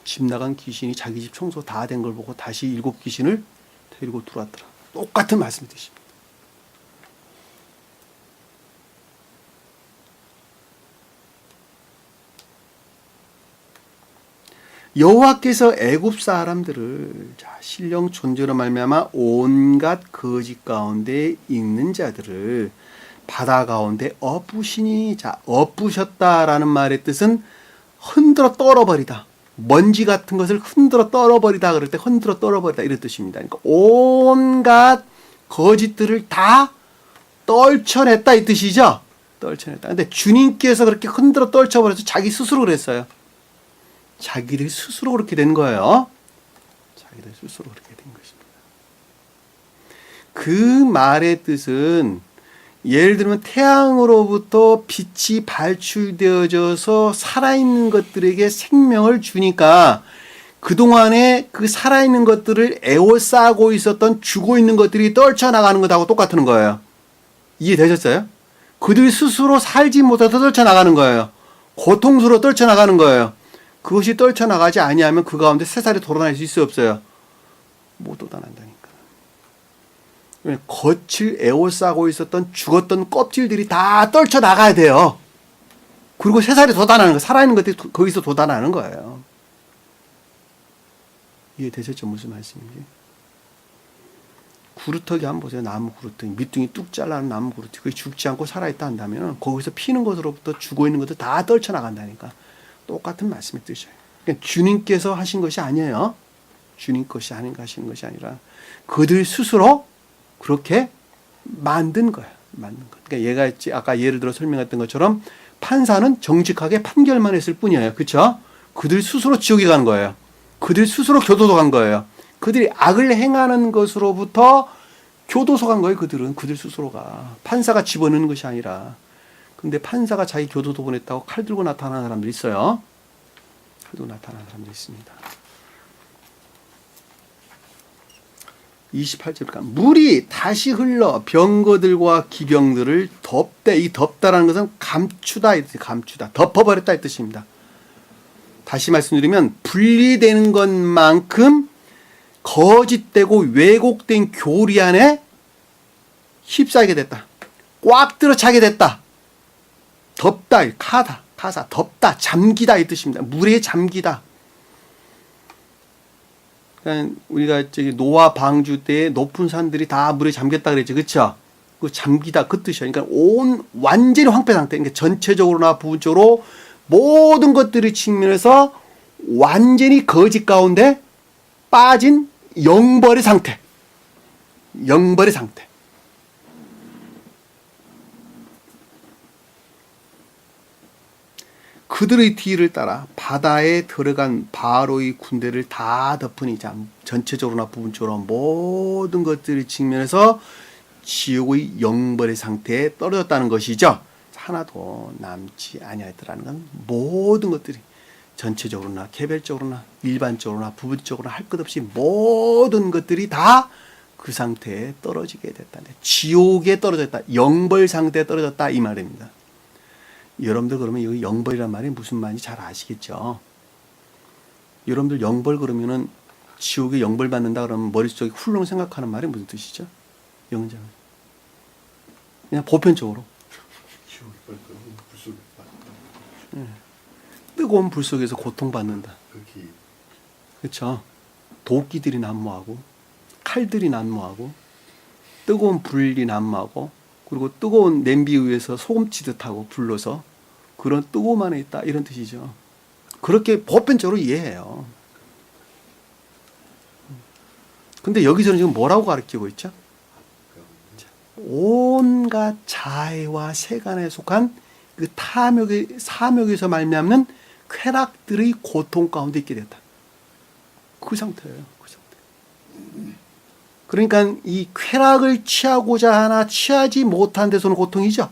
S1: 집 나간 귀신이 자기 집 청소 다 된 걸 보고 다시 7 귀신을 데리고 들어왔더라. 똑같은 말씀이 되십니다. 여호와께서 애굽 사람들을 신령 존재로 말미암아 온갖 거짓 가운데 있는 자들을 바다 가운데 엎으시니, 엎으셨다라는 말의 뜻은 흔들어 떨어버리다. 먼지 같은 것을 흔들어 떨어버리다 그럴 때 흔들어 떨어버리다 이런 뜻입니다. 그러니까 온갖 거짓들을 다 떨쳐냈다 이 뜻이죠. 떨쳐냈다. 근데 주님께서 그렇게 흔들어 떨쳐버려서 자기 스스로 그랬어요. 자기들 스스로 그렇게 된 거예요. 자기들 스스로 그렇게 된 것입니다. 그 말의 뜻은 예를 들면 태양으로부터 빛이 발출되어져서 살아있는 것들에게 생명을 주니까 그동안에 그 살아있는 것들을 에워싸고 있었던 죽어있는 것들이 떨쳐나가는 것하고 똑같은 거예요. 이해되셨어요? 그들이 스스로 살지 못해서 떨쳐나가는 거예요. 고통스러워 떨쳐나가는 거예요. 그것이 떨쳐나가지 아니하면 그 가운데 새살이 돌아다닐 수 있어요, 없어요? 못 돋아난다니까. 겉을 에워싸고 있었던 죽었던 껍질들이 다 떨쳐나가야 돼요. 그리고 새살이 돋아나는 거, 살아있는 것들이 거기서 돋아나는 거예요. 이해되셨죠? 무슨 말씀인지? 구루터기 한번 보세요. 나무 구루터기. 밑둥이 뚝 잘라는 나무 구루터기. 그게 죽지 않고 살아있다 한다면 거기서 피는 것으로부터 죽어있는 것들 다 떨쳐나간다니까. 똑같은 말씀의 뜻이에요. 그러니까 주님께서 하신 것이 아니에요. 주님 것이 아닌가 하시는 것이 아니라 그들 스스로 그렇게 만든 거예요. 만든 거. 그러니까 얘가 아까 예를 들어 설명했던 것처럼 판사는 정직하게 판결만 했을 뿐이에요. 그렇죠? 그들 스스로 지옥에 가는 거예요. 그들 스스로 교도소 간 거예요. 그들이 악을 행하는 것으로부터 교도소 간 거예요. 그들 스스로가. 판사가 집어넣는 것이 아니라. 근데 판사가 자기 교도소 보냈다고 칼 들고 나타나는 사람들이 있어요. 칼 들고 나타나는 사람들이 있습니다. 28절까지 물이 다시 흘러 병거들과 기병들을 덮되, 이 덮다라는 것은 감추다 이 뜻이 감추다, 덮어버렸다 이 뜻입니다. 다시 말씀드리면 분리되는 것만큼 거짓되고 왜곡된 교리 안에 휩싸이게 됐다. 꽉 들어차게 됐다. 덮다, 카사, 덮다, 잠기다 이 뜻입니다. 물에 잠기다. 그러니까 우리가 노아 방주 때 높은 산들이 다 물에 잠겼다 그랬죠, 그렇죠? 그 잠기다 그 뜻이에요. 그러니까 완전히 황폐 상태. 그러니까 전체적으로나 부분적으로 모든 것들의 측면에서 완전히 거짓 가운데 빠진 영벌의 상태. 영벌의 상태. 그들의 뒤를 따라 바다에 들어간 바로의 군대를 다 덮으니 전체적으로나 부분적으로 모든 것들의 측면에서 지옥의 영벌의 상태에 떨어졌다는 것이죠. 하나도 남지 아니하였더라는 건 모든 것들이 전체적으로나 개별적으로나 일반적으로나 부분적으로나 할 것 없이 모든 것들이 다 그 상태에 떨어지게 됐다. 지옥에 떨어졌다. 영벌 상태에 떨어졌다 이 말입니다. 여러분들 그러면 이 영벌이란 말이 무슨 말인지 잘 아시겠죠? 여러분들 영벌 그러면은 지옥에 영벌 받는다 그러면 머릿속에 훌렁 생각하는 말이 무슨 뜻이죠? 영장은 그냥 보편적으로 뜨거운 불 속에서 고통받는다. 그렇죠? 도끼들이 난무하고 칼들이 난무하고 뜨거운 불이 난무하고 그리고 뜨거운 냄비 위에서 소금 치듯 하고 불러서 그런 뜨거움 안에 있다 이런 뜻이죠. 그렇게 보편적으로 이해해요. 근데 여기서는 지금 뭐라고 가르치고 있죠? 온갖 자해와 세간에 속한 그 사욕에서 말미암는 쾌락들의 고통 가운데 있게 됐다. 그 상태예요. 그 상태. 그러니까 이 쾌락을 취하고자 하나 취하지 못한 데서는 고통이죠.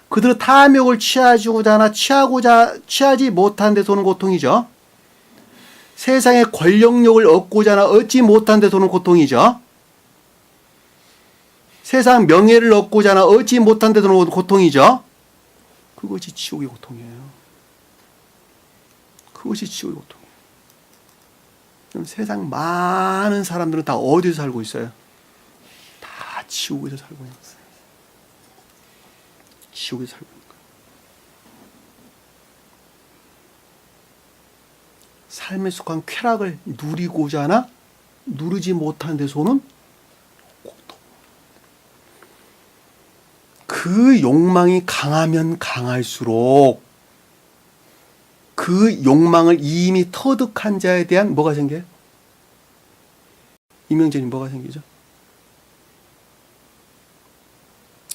S1: 그들은 탐욕을 취하고자 하나 취하지 못한 데서는 고통이죠. 세상의 권력욕을 얻고자 하나 얻지 못한 데서는 고통이죠. 세상 명예를 얻고자 하나 얻지 못한 데서는 고통이죠. 그것이 지옥의 고통이에요. 그것이 지옥의 고통이에요. 그럼 세상 많은 사람들은 다 어디서 살고 있어요? 다 지옥에서 살고 있는 거예요. 지옥에서 살고 있는 거예요. 삶에 속한 쾌락을 누리고자 하나 누리지 못한 데서는 고통. 그 욕망이 강하면 강할수록 그 욕망을 이미 터득한 자에 대한 뭐가 생겨요? 이명재님 뭐가 생기죠?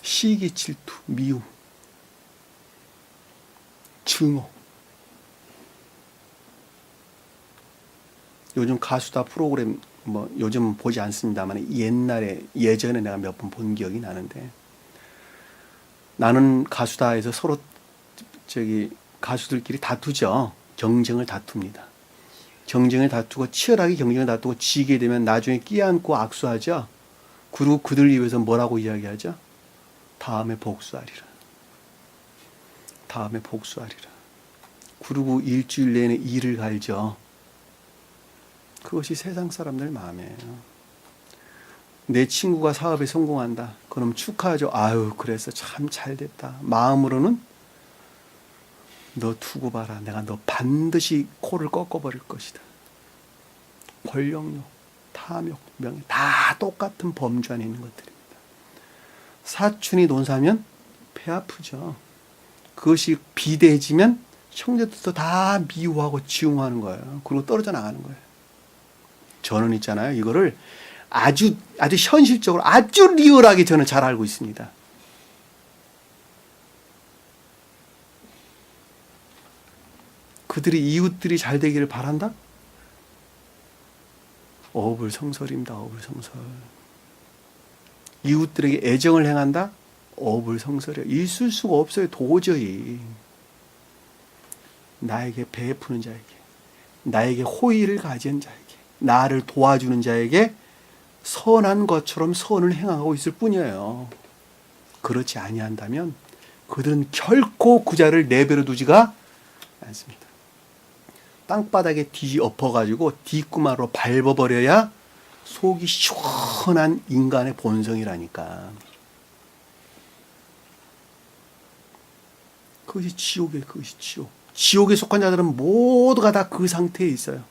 S1: 시기, 질투, 미움, 증오. 요즘 가수다 프로그램 요즘 보지 않습니다만 예전에 내가 몇 번 본 기억이 나는데 나는 가수다에서 서로 가수들끼리 다투죠. 경쟁을 다툽니다. 경쟁을 다투고 치열하게 경쟁을 다투고 지게 되면 나중에 끼안고 악수하죠. 그리고 그들 위해서 뭐라고 이야기하죠? 다음에 복수하리라. 다음에 복수하리라. 그리고 일주일 내내 일을 갈죠. 그것이 세상 사람들 마음이에요. 내 친구가 사업에 성공한다. 그럼 축하하죠. 아유, 그래서 참 잘됐다. 마음으로는 너 두고 봐라. 내가 너 반드시 코를 꺾어버릴 것이다. 권력욕, 탐욕, 명예 다 똑같은 범주 안에 있는 것들입니다. 사춘이 논사면 배 아프죠. 그것이 비대해지면 형제들도 다 미워하고 지웅하는 거예요. 그리고 떨어져 나가는 거예요. 저는 있잖아요. 이거를 아주 현실적으로 아주 리얼하게 저는 잘 알고 있습니다. 그들이 이웃들이 잘 되기를 바란다? 어불성설입니다. 어불성설. 이웃들에게 애정을 행한다? 어불성설이에요. 있을 수가 없어요. 도저히. 나에게 베푸는 자에게, 나에게 호의를 가진 자에게, 나를 도와주는 자에게 선한 것처럼 선을 행하고 있을 뿐이에요. 그렇지 아니한다면 그들은 결코 그 자를 내버려 두지가 않습니다. 땅바닥에 뒤엎어가지고 뒷구마로 밟아버려야 속이 시원한 인간의 본성이라니까. 그것이 지옥이에요. 그것이 지옥. 지옥에 속한 자들은 모두가 다 그 상태에 있어요.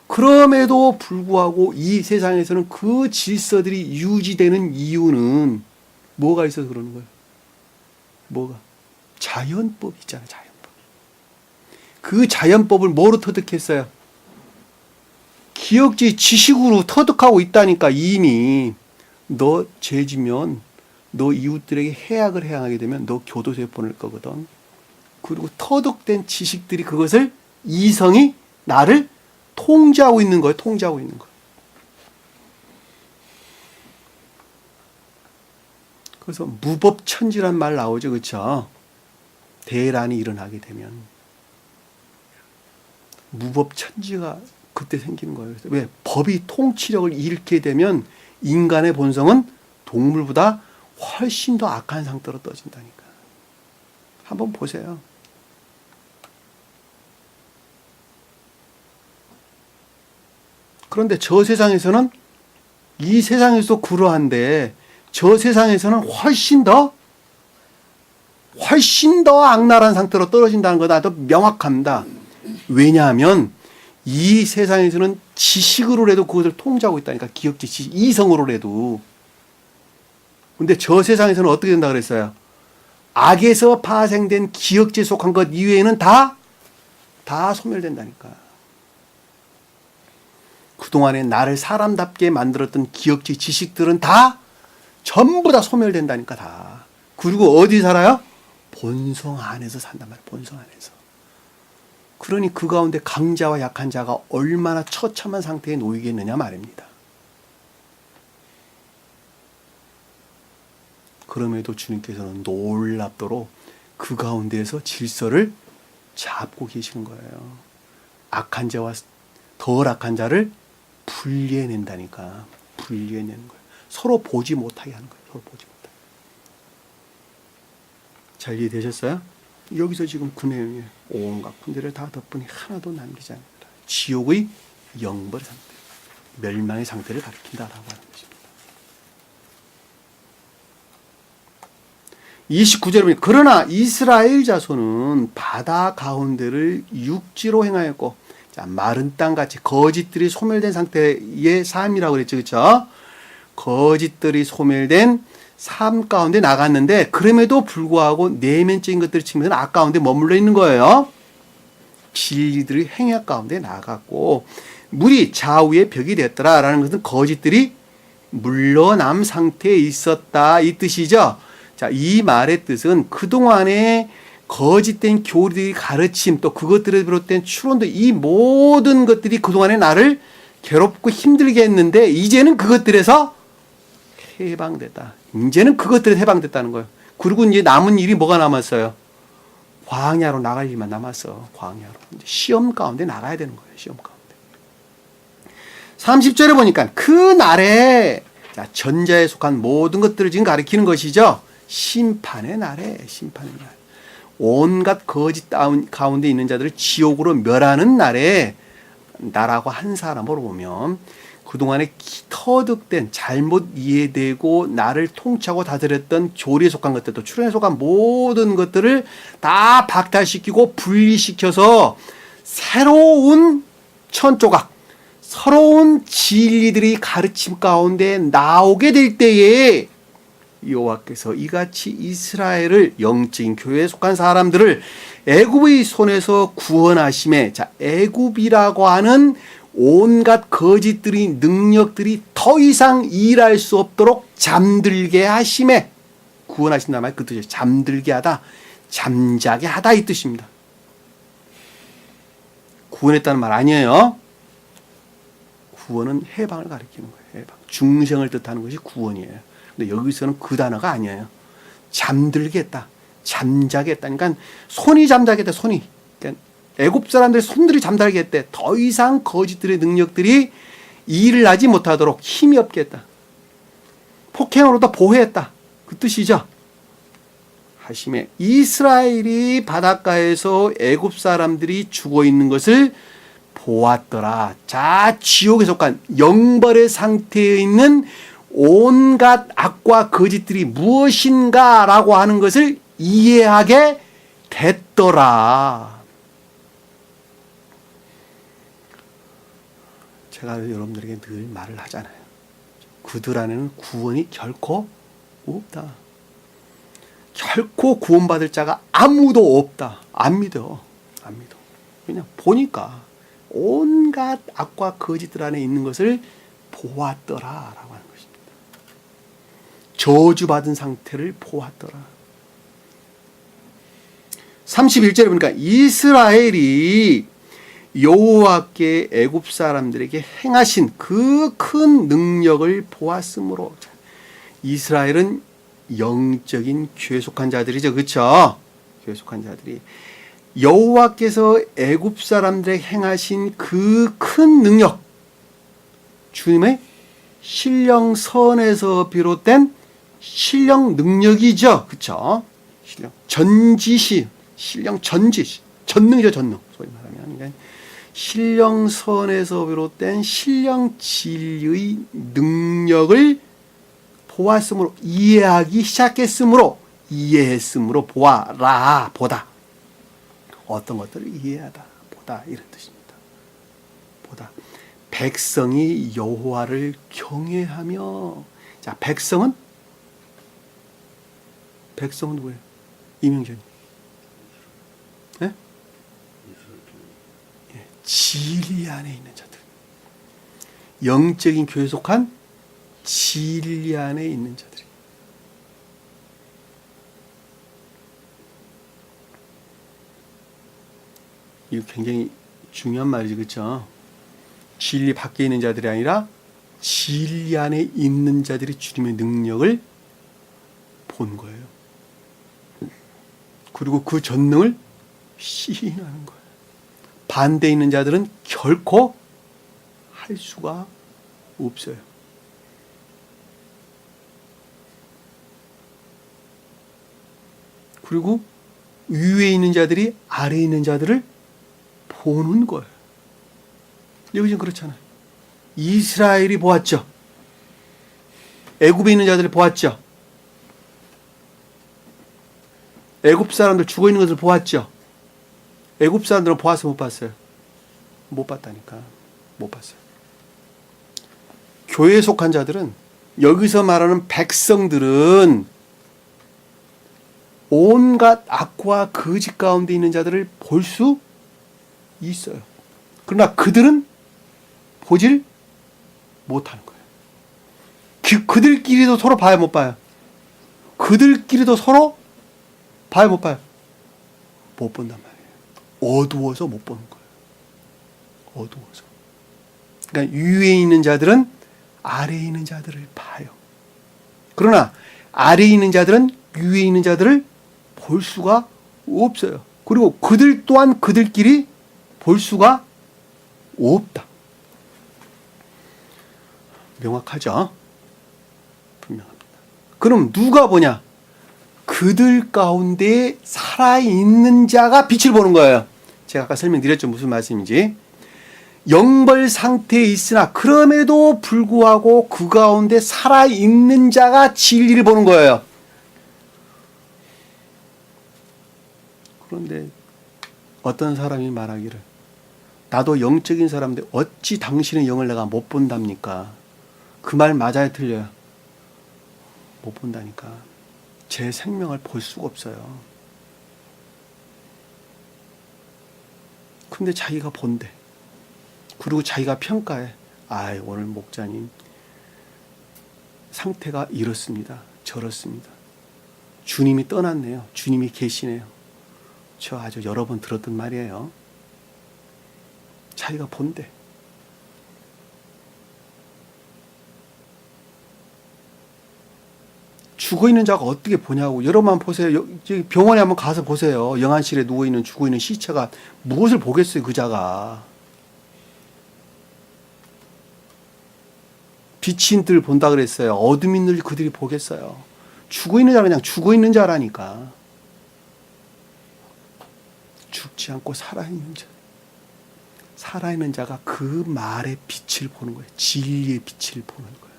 S1: 그럼에도 불구하고 이 세상에서는 그 질서들이 유지되는 이유는 뭐가 있어서 그러는 거예요? 뭐가? 자연법이 있잖아요. 자연법. 그 자연법을 뭐로 터득했어요? 기억지 지식으로 터득하고 있다니까. 이미 너 죄지면 너 이웃들에게 해악을 행하게 되면 너 교도소에 보낼 거거든. 그리고 터득된 지식들이 그것을 이성이 나를 통제하고 있는 거예요. 통제하고 있는 거예요. 그래서 무법천지란 말 나오죠. 그렇죠? 대란이 일어나게 되면 무법천지가 그때 생기는 거예요. 왜? 법이 통치력을 잃게 되면 인간의 본성은 동물보다 훨씬 더 악한 상태로 떠진다니까. 한번 보세요. 그런데 저 세상에서는 이 세상에서도 그러한데 저 세상에서는 훨씬 더 악랄한 상태로 떨어진다는 거다. 더 명확합니다. 왜냐하면 이 세상에서는 지식으로라도 그것을 통제하고 있다니까. 기억지 지식, 이성으로라도. 근데 저 세상에서는 어떻게 된다 그랬어요? 악에서 파생된 기억지에 속한 것 이외에는 다 소멸된다니까. 그동안에 나를 사람답게 만들었던 기억지 지식들은 전부 다 소멸된다니까. 다. 그리고 어디 살아요? 본성 안에서 산단 말이에요. 본성 안에서. 그러니 그 가운데 강자와 약한 자가 얼마나 처참한 상태에 놓이겠느냐 말입니다. 그럼에도 주님께서는 놀랍도록 그 가운데에서 질서를 잡고 계시는 거예요. 악한 자와 덜 악한 자를 분리해낸다니까. 분리해내는 거예요. 서로 보지 못하게 하는 거예요. 서로 보지 못하게. 잘 이해되셨어요? 여기서 지금 그 내용이에요. 온갖 군대를 다 덮으니 하나도 남기지 않는다. 지옥의 영벌의 상태, 멸망의 상태를 가리킨다라고 하는 것입니다. 29절에 보면 그러나 이스라엘 자손은 바다 가운데를 육지로 행하였고, 자, 마른 땅같이 거짓들이 소멸된 상태의 삶이라고 그랬죠. 그렇죠? 거짓들이 소멸된 삶 가운데 나갔는데 그럼에도 불구하고 내면적인 것들을 치면서 악 가운데 머물러 있는 거예요. 진리들이 행약 가운데 나갔고 물이 좌우의 벽이 됐더라라는 것은 거짓들이 물러남 상태에 있었다 이 뜻이죠. 자, 이 말의 뜻은 그동안에 거짓된 교리들이 가르침 또 그것들에 비롯된 추론들 이 모든 것들이 그동안에 나를 괴롭고 힘들게 했는데 이제는 그것들에서 해방됐다. 이제는 그것들에서 해방됐다는 거예요. 그리고 이제 남은 일이 뭐가 남았어요? 광야로 나갈 일만 남았어. 광야로. 이제 시험 가운데 나가야 되는 거예요. 시험 가운데. 30절에 보니까 그 날에 자, 전자에 속한 모든 것들을 지금 가리키는 것이죠. 심판의 날에 심판의 날. 온갖 거짓 가운데 있는 자들을 지옥으로 멸하는 날에 나라고 한 사람으로 보면 그동안에 터득된 잘못 이해되고 나를 통치하고 다스렸던 조리에 속한 것들, 또 출애굽에 속한 모든 것들을 다 박탈시키고 분리시켜서 새로운 천조각, 새로운 진리들이 가르침 가운데 나오게 될 때에 여호와께서 이같이 이스라엘을, 영적인 교회에 속한 사람들을 애굽의 손에서 구원하심에, 자, 애굽이라고 하는 온갖 거짓들이, 능력들이 더 이상 일할 수 없도록 잠들게 하심에, 구원하신다는 말 그 뜻이에요. 잠들게 하다, 잠자게 하다 이 뜻입니다. 구원했다는 말 아니에요. 구원은 해방을 가리키는 거예요. 해방. 중생을 뜻하는 것이 구원이에요. 근데 여기서는 그 단어가 아니에요. 잠들게 했다, 잠자게 했다. 그러니까 손이 잠자게 했다, 손이. 그러니까 애굽 사람들의 손들이 잠들게 했대. 더 이상 거짓들의 능력들이 일을 하지 못하도록 힘이 없게 했다. 폭행으로도 보호했다. 그 뜻이죠. 하심에 이스라엘이 바닷가에서 애굽 사람들이 죽어 있는 것을 보았더라. 자, 지옥에 속한 영벌의 상태에 있는 온갖 악과 거짓들이 무엇인가라고 하는 것을 이해하게 됐더라. 제가 여러분들에게 늘 말을 하잖아요. 그들 안에는 구원이 결코 없다. 결코 구원받을 자가 아무도 없다. 안 믿어. 안 믿어. 그냥 보니까 온갖 악과 거짓들 안에 있는 것을 보았더라라고 하는 것입니다. 저주받은 상태를 보았더라. 31절에 보니까 이스라엘이 여호와께 애굽 사람들에게 행하신 그 큰 능력을 보았으므로, 이스라엘은 영적인 교회에 속한 자들이죠. 그렇죠? 교회에 속한 자들이 여호와께서 애굽 사람들에게 행하신 그 큰 능력, 주님의 신령선에서 비롯된 신령 능력이죠. 그렇죠? 신령 전지시, 신령 전지시, 전능이죠. 전능. 소위 말하면 그러니까 신령선에서 비롯된 신령 진리의 능력을 보았으므로, 이해하기 시작했으므로, 이해했으므로 보아라, 보다. 어떤 것들을 이해하다, 보다, 이런 뜻입니다. 보다. 백성이 여호와를 경외하며, 자, 백성은 누구예요? 이명재님. 네? 진리 안에 있는 자들. 영적인 교회에 속한 진리 안에 있는 자들이. 이거 굉장히 중요한 말이지, 그렇죠? 진리 밖에 있는 자들이 아니라 진리 안에 있는 자들이 주님의 능력을 본 거예요. 그리고 그 전능을 시인하는 거예요. 반대에 있는 자들은 결코 할 수가 없어요. 그리고 위에 있는 자들이 아래에 있는 자들을 보는 거예요. 여기 지금 그렇잖아요. 이스라엘이 보았죠. 애굽에 있는 자들이 보았죠. 애굽 사람들 죽어 있는 것을 보았죠. 애굽 사람들은 보았어요, 못 봤어요? 못 봤다니까. 못 봤어요. 교회에 속한 자들은, 여기서 말하는 백성들은 온갖 악과 거짓 가운데 있는 자들을 볼 수 있어요. 그러나 그들은 보질 못하는 거예요. 그들끼리도 서로 봐요, 못 봐요? 그들끼리도 서로 봐요, 못 봐요? 못 본단 말이에요. 어두워서 못 보는 거예요. 어두워서. 그러니까 위에 있는 자들은 아래에 있는 자들을 봐요. 그러나 아래에 있는 자들은 위에 있는 자들을 볼 수가 없어요. 그리고 그들 또한 그들끼리 볼 수가 없다. 명확하죠? 분명합니다. 그럼 누가 보냐? 그들 가운데 살아있는 자가 빛을 보는 거예요. 제가 아까 설명드렸죠. 무슨 말씀인지. 영벌 상태에 있으나 그럼에도 불구하고 그 가운데 살아있는 자가 진리를 보는 거예요. 그런데 어떤 사람이 말하기를 나도 영적인 사람인데 어찌 당신의 영을 내가 못 본답니까? 그 말 맞아요, 틀려요? 못 본다니까. 제 생명을 볼 수가 없어요. 근데 자기가 본대. 그리고 자기가 평가해. 오늘 목자님 상태가 이렇습니다. 저렇습니다. 주님이 떠났네요. 주님이 계시네요. 저 아주 여러 번 들었던 말이에요. 자기가 본대. 죽어있는 자가 어떻게 보냐고. 여러분만 보세요. 병원에 한번 가서 보세요. 영안실에 누워있는 죽어있는 시체가 무엇을 보겠어요, 그 자가. 빛인 들 본다 그랬어요. 어둠 있는 들 그들이 보겠어요. 죽어있는 자가 그냥 죽어있는 자라니까. 죽지 않고 살아있는 자. 살아있는 자가 그 말의 빛을 보는 거예요. 진리의 빛을 보는 거예요.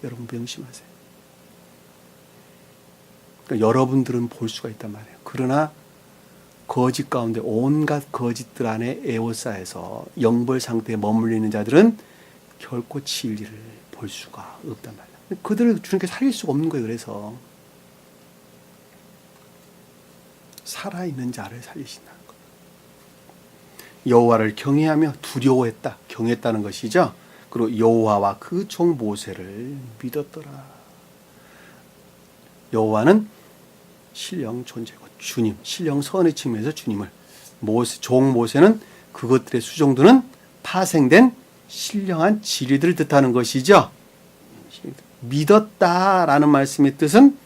S1: 여러분 명심하세요. 그러니까 여러분들은 볼 수가 있단 말이에요. 그러나 거짓 가운데 온갖 거짓들 안에 에워싸여서 영벌 상태에 머물리는 자들은 결코 진리를 볼 수가 없단 말이에요. 그들을 주님께 살릴 수가 없는 거예요. 그래서 살아있는 자를 살리신다는 거예요. 여호와를 경외하며 두려워했다. 경외했다는 것이죠. 그리고 여호와와 그 종 모세를 믿었더라. 여호와는 신령 존재고 주님, 신령 선의 측면에서 주님을, 종 모세는 그것들의 수종두는 파생된 신령한 진리들을 뜻하는 것이죠. 믿었다라는 말씀의 뜻은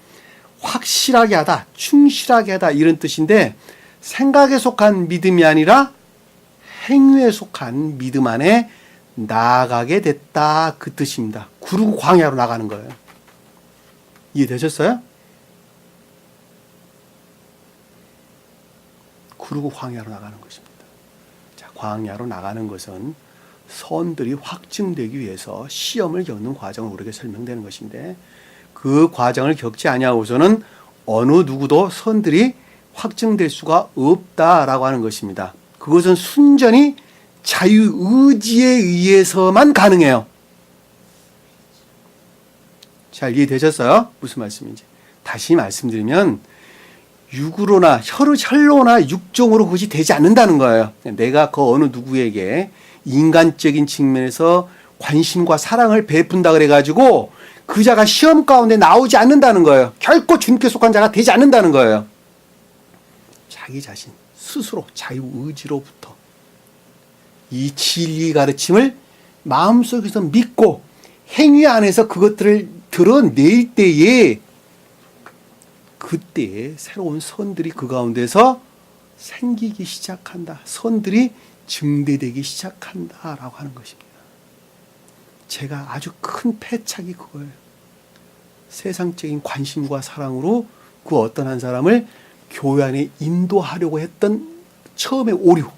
S1: 확실하게 하다, 충실하게 하다 이런 뜻인데 생각에 속한 믿음이 아니라 행위에 속한 믿음 안에 나아가게 됐다 그 뜻입니다. 그리고 광야로 나가는 거예요. 이해되셨어요? 그리고 광야로 나가는 것입니다. 자, 광야로 나가는 것은 선들이 확증되기 위해서 시험을 겪는 과정을 우리에게 설명되는 것인데 그 과정을 겪지 아니하고서는 어느 누구도 선들이 확증될 수가 없다라고 하는 것입니다. 그것은 순전히 자유의지에 의해서만 가능해요. 잘 이해되셨어요? 무슨 말씀인지. 다시 말씀드리면 육으로나 혈로나 육종으로 그것이 되지 않는다는 거예요. 내가 그 어느 누구에게 인간적인 측면에서 관심과 사랑을 베푼다 그래가지고 그 자가 시험 가운데 나오지 않는다는 거예요. 결코 주님께 속한 자가 되지 않는다는 거예요. 자기 자신 스스로 자유의지로부터 이 진리 가르침을 마음속에서 믿고 행위 안에서 그것들을 드러낼 때에 그때에 새로운 선들이 그 가운데서 생기기 시작한다. 선들이 증대되기 시작한다라고 하는 것입니다. 제가 아주 큰 패착이 그거예요. 세상적인 관심과 사랑으로 그 어떤 한 사람을 교회 안에 인도하려고 했던 처음의 오류.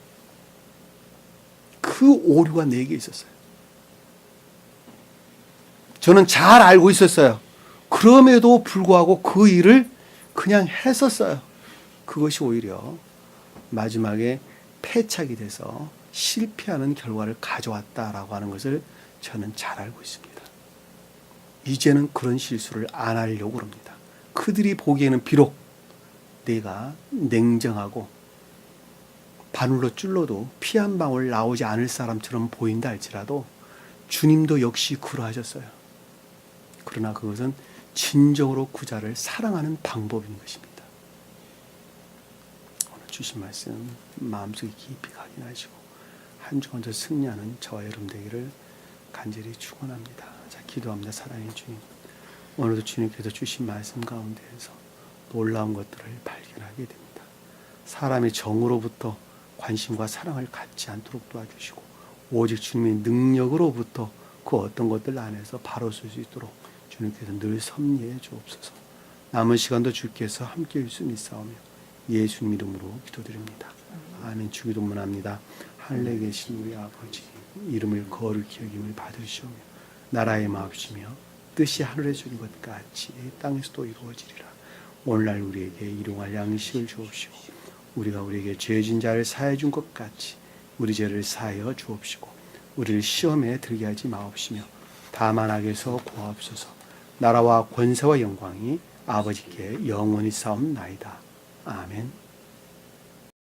S1: 그 오류가 내게 있었어요. 저는 잘 알고 있었어요. 그럼에도 불구하고 그 일을 그냥 했었어요. 그것이 오히려 마지막에 패착이 돼서 실패하는 결과를 가져왔다라고 하는 것을 저는 잘 알고 있습니다. 이제는 그런 실수를 안 하려고 합니다. 그들이 보기에는 비록 내가 냉정하고 바늘로 찔러도 피 한 방울 나오지 않을 사람처럼 보인다 할지라도 주님도 역시 그러하셨어요. 그러나 그것은 진정으로 구자를 사랑하는 방법인 것입니다. 오늘 주신 말씀 마음속에 깊이 각인하시고 한 주 먼저 승리하는 저와 여러분 되기를 간절히 축원합니다. 자, 기도합니다. 사랑의 주님, 오늘도 주님께서 주신 말씀 가운데에서 놀라운 것들을 발견하게 됩니다. 사람의 정으로부터 관심과 사랑을 갖지 않도록 도와주시고 오직 주님의 능력으로부터 그 어떤 것들 안에서 바로 설 수 있도록 주님께서 늘 섭리해 주옵소서. 남은 시간도 주께서 함께해 주시니 싸우며 예수님 이름으로 기도드립니다. 아멘. 주기도문합니다. 하늘에 계신 우리 아버지 이름을 거룩히 여김을 받으시오며 나라의 마옵시며 뜻이 하늘에서 이룬 것 같이 땅에서도 이루어지리라. 오늘날 우리에게 일용할 양식을 주옵시고 우리가 우리에게 죄진 자를 사해 준 것 같이 우리 죄를 사하여 주옵시고 우리를 시험에 들게 하지 마옵시며 다만 악에서 구하옵소서. 나라와 권세와 영광이 아버지께 영원히 싸움나이다. 아멘.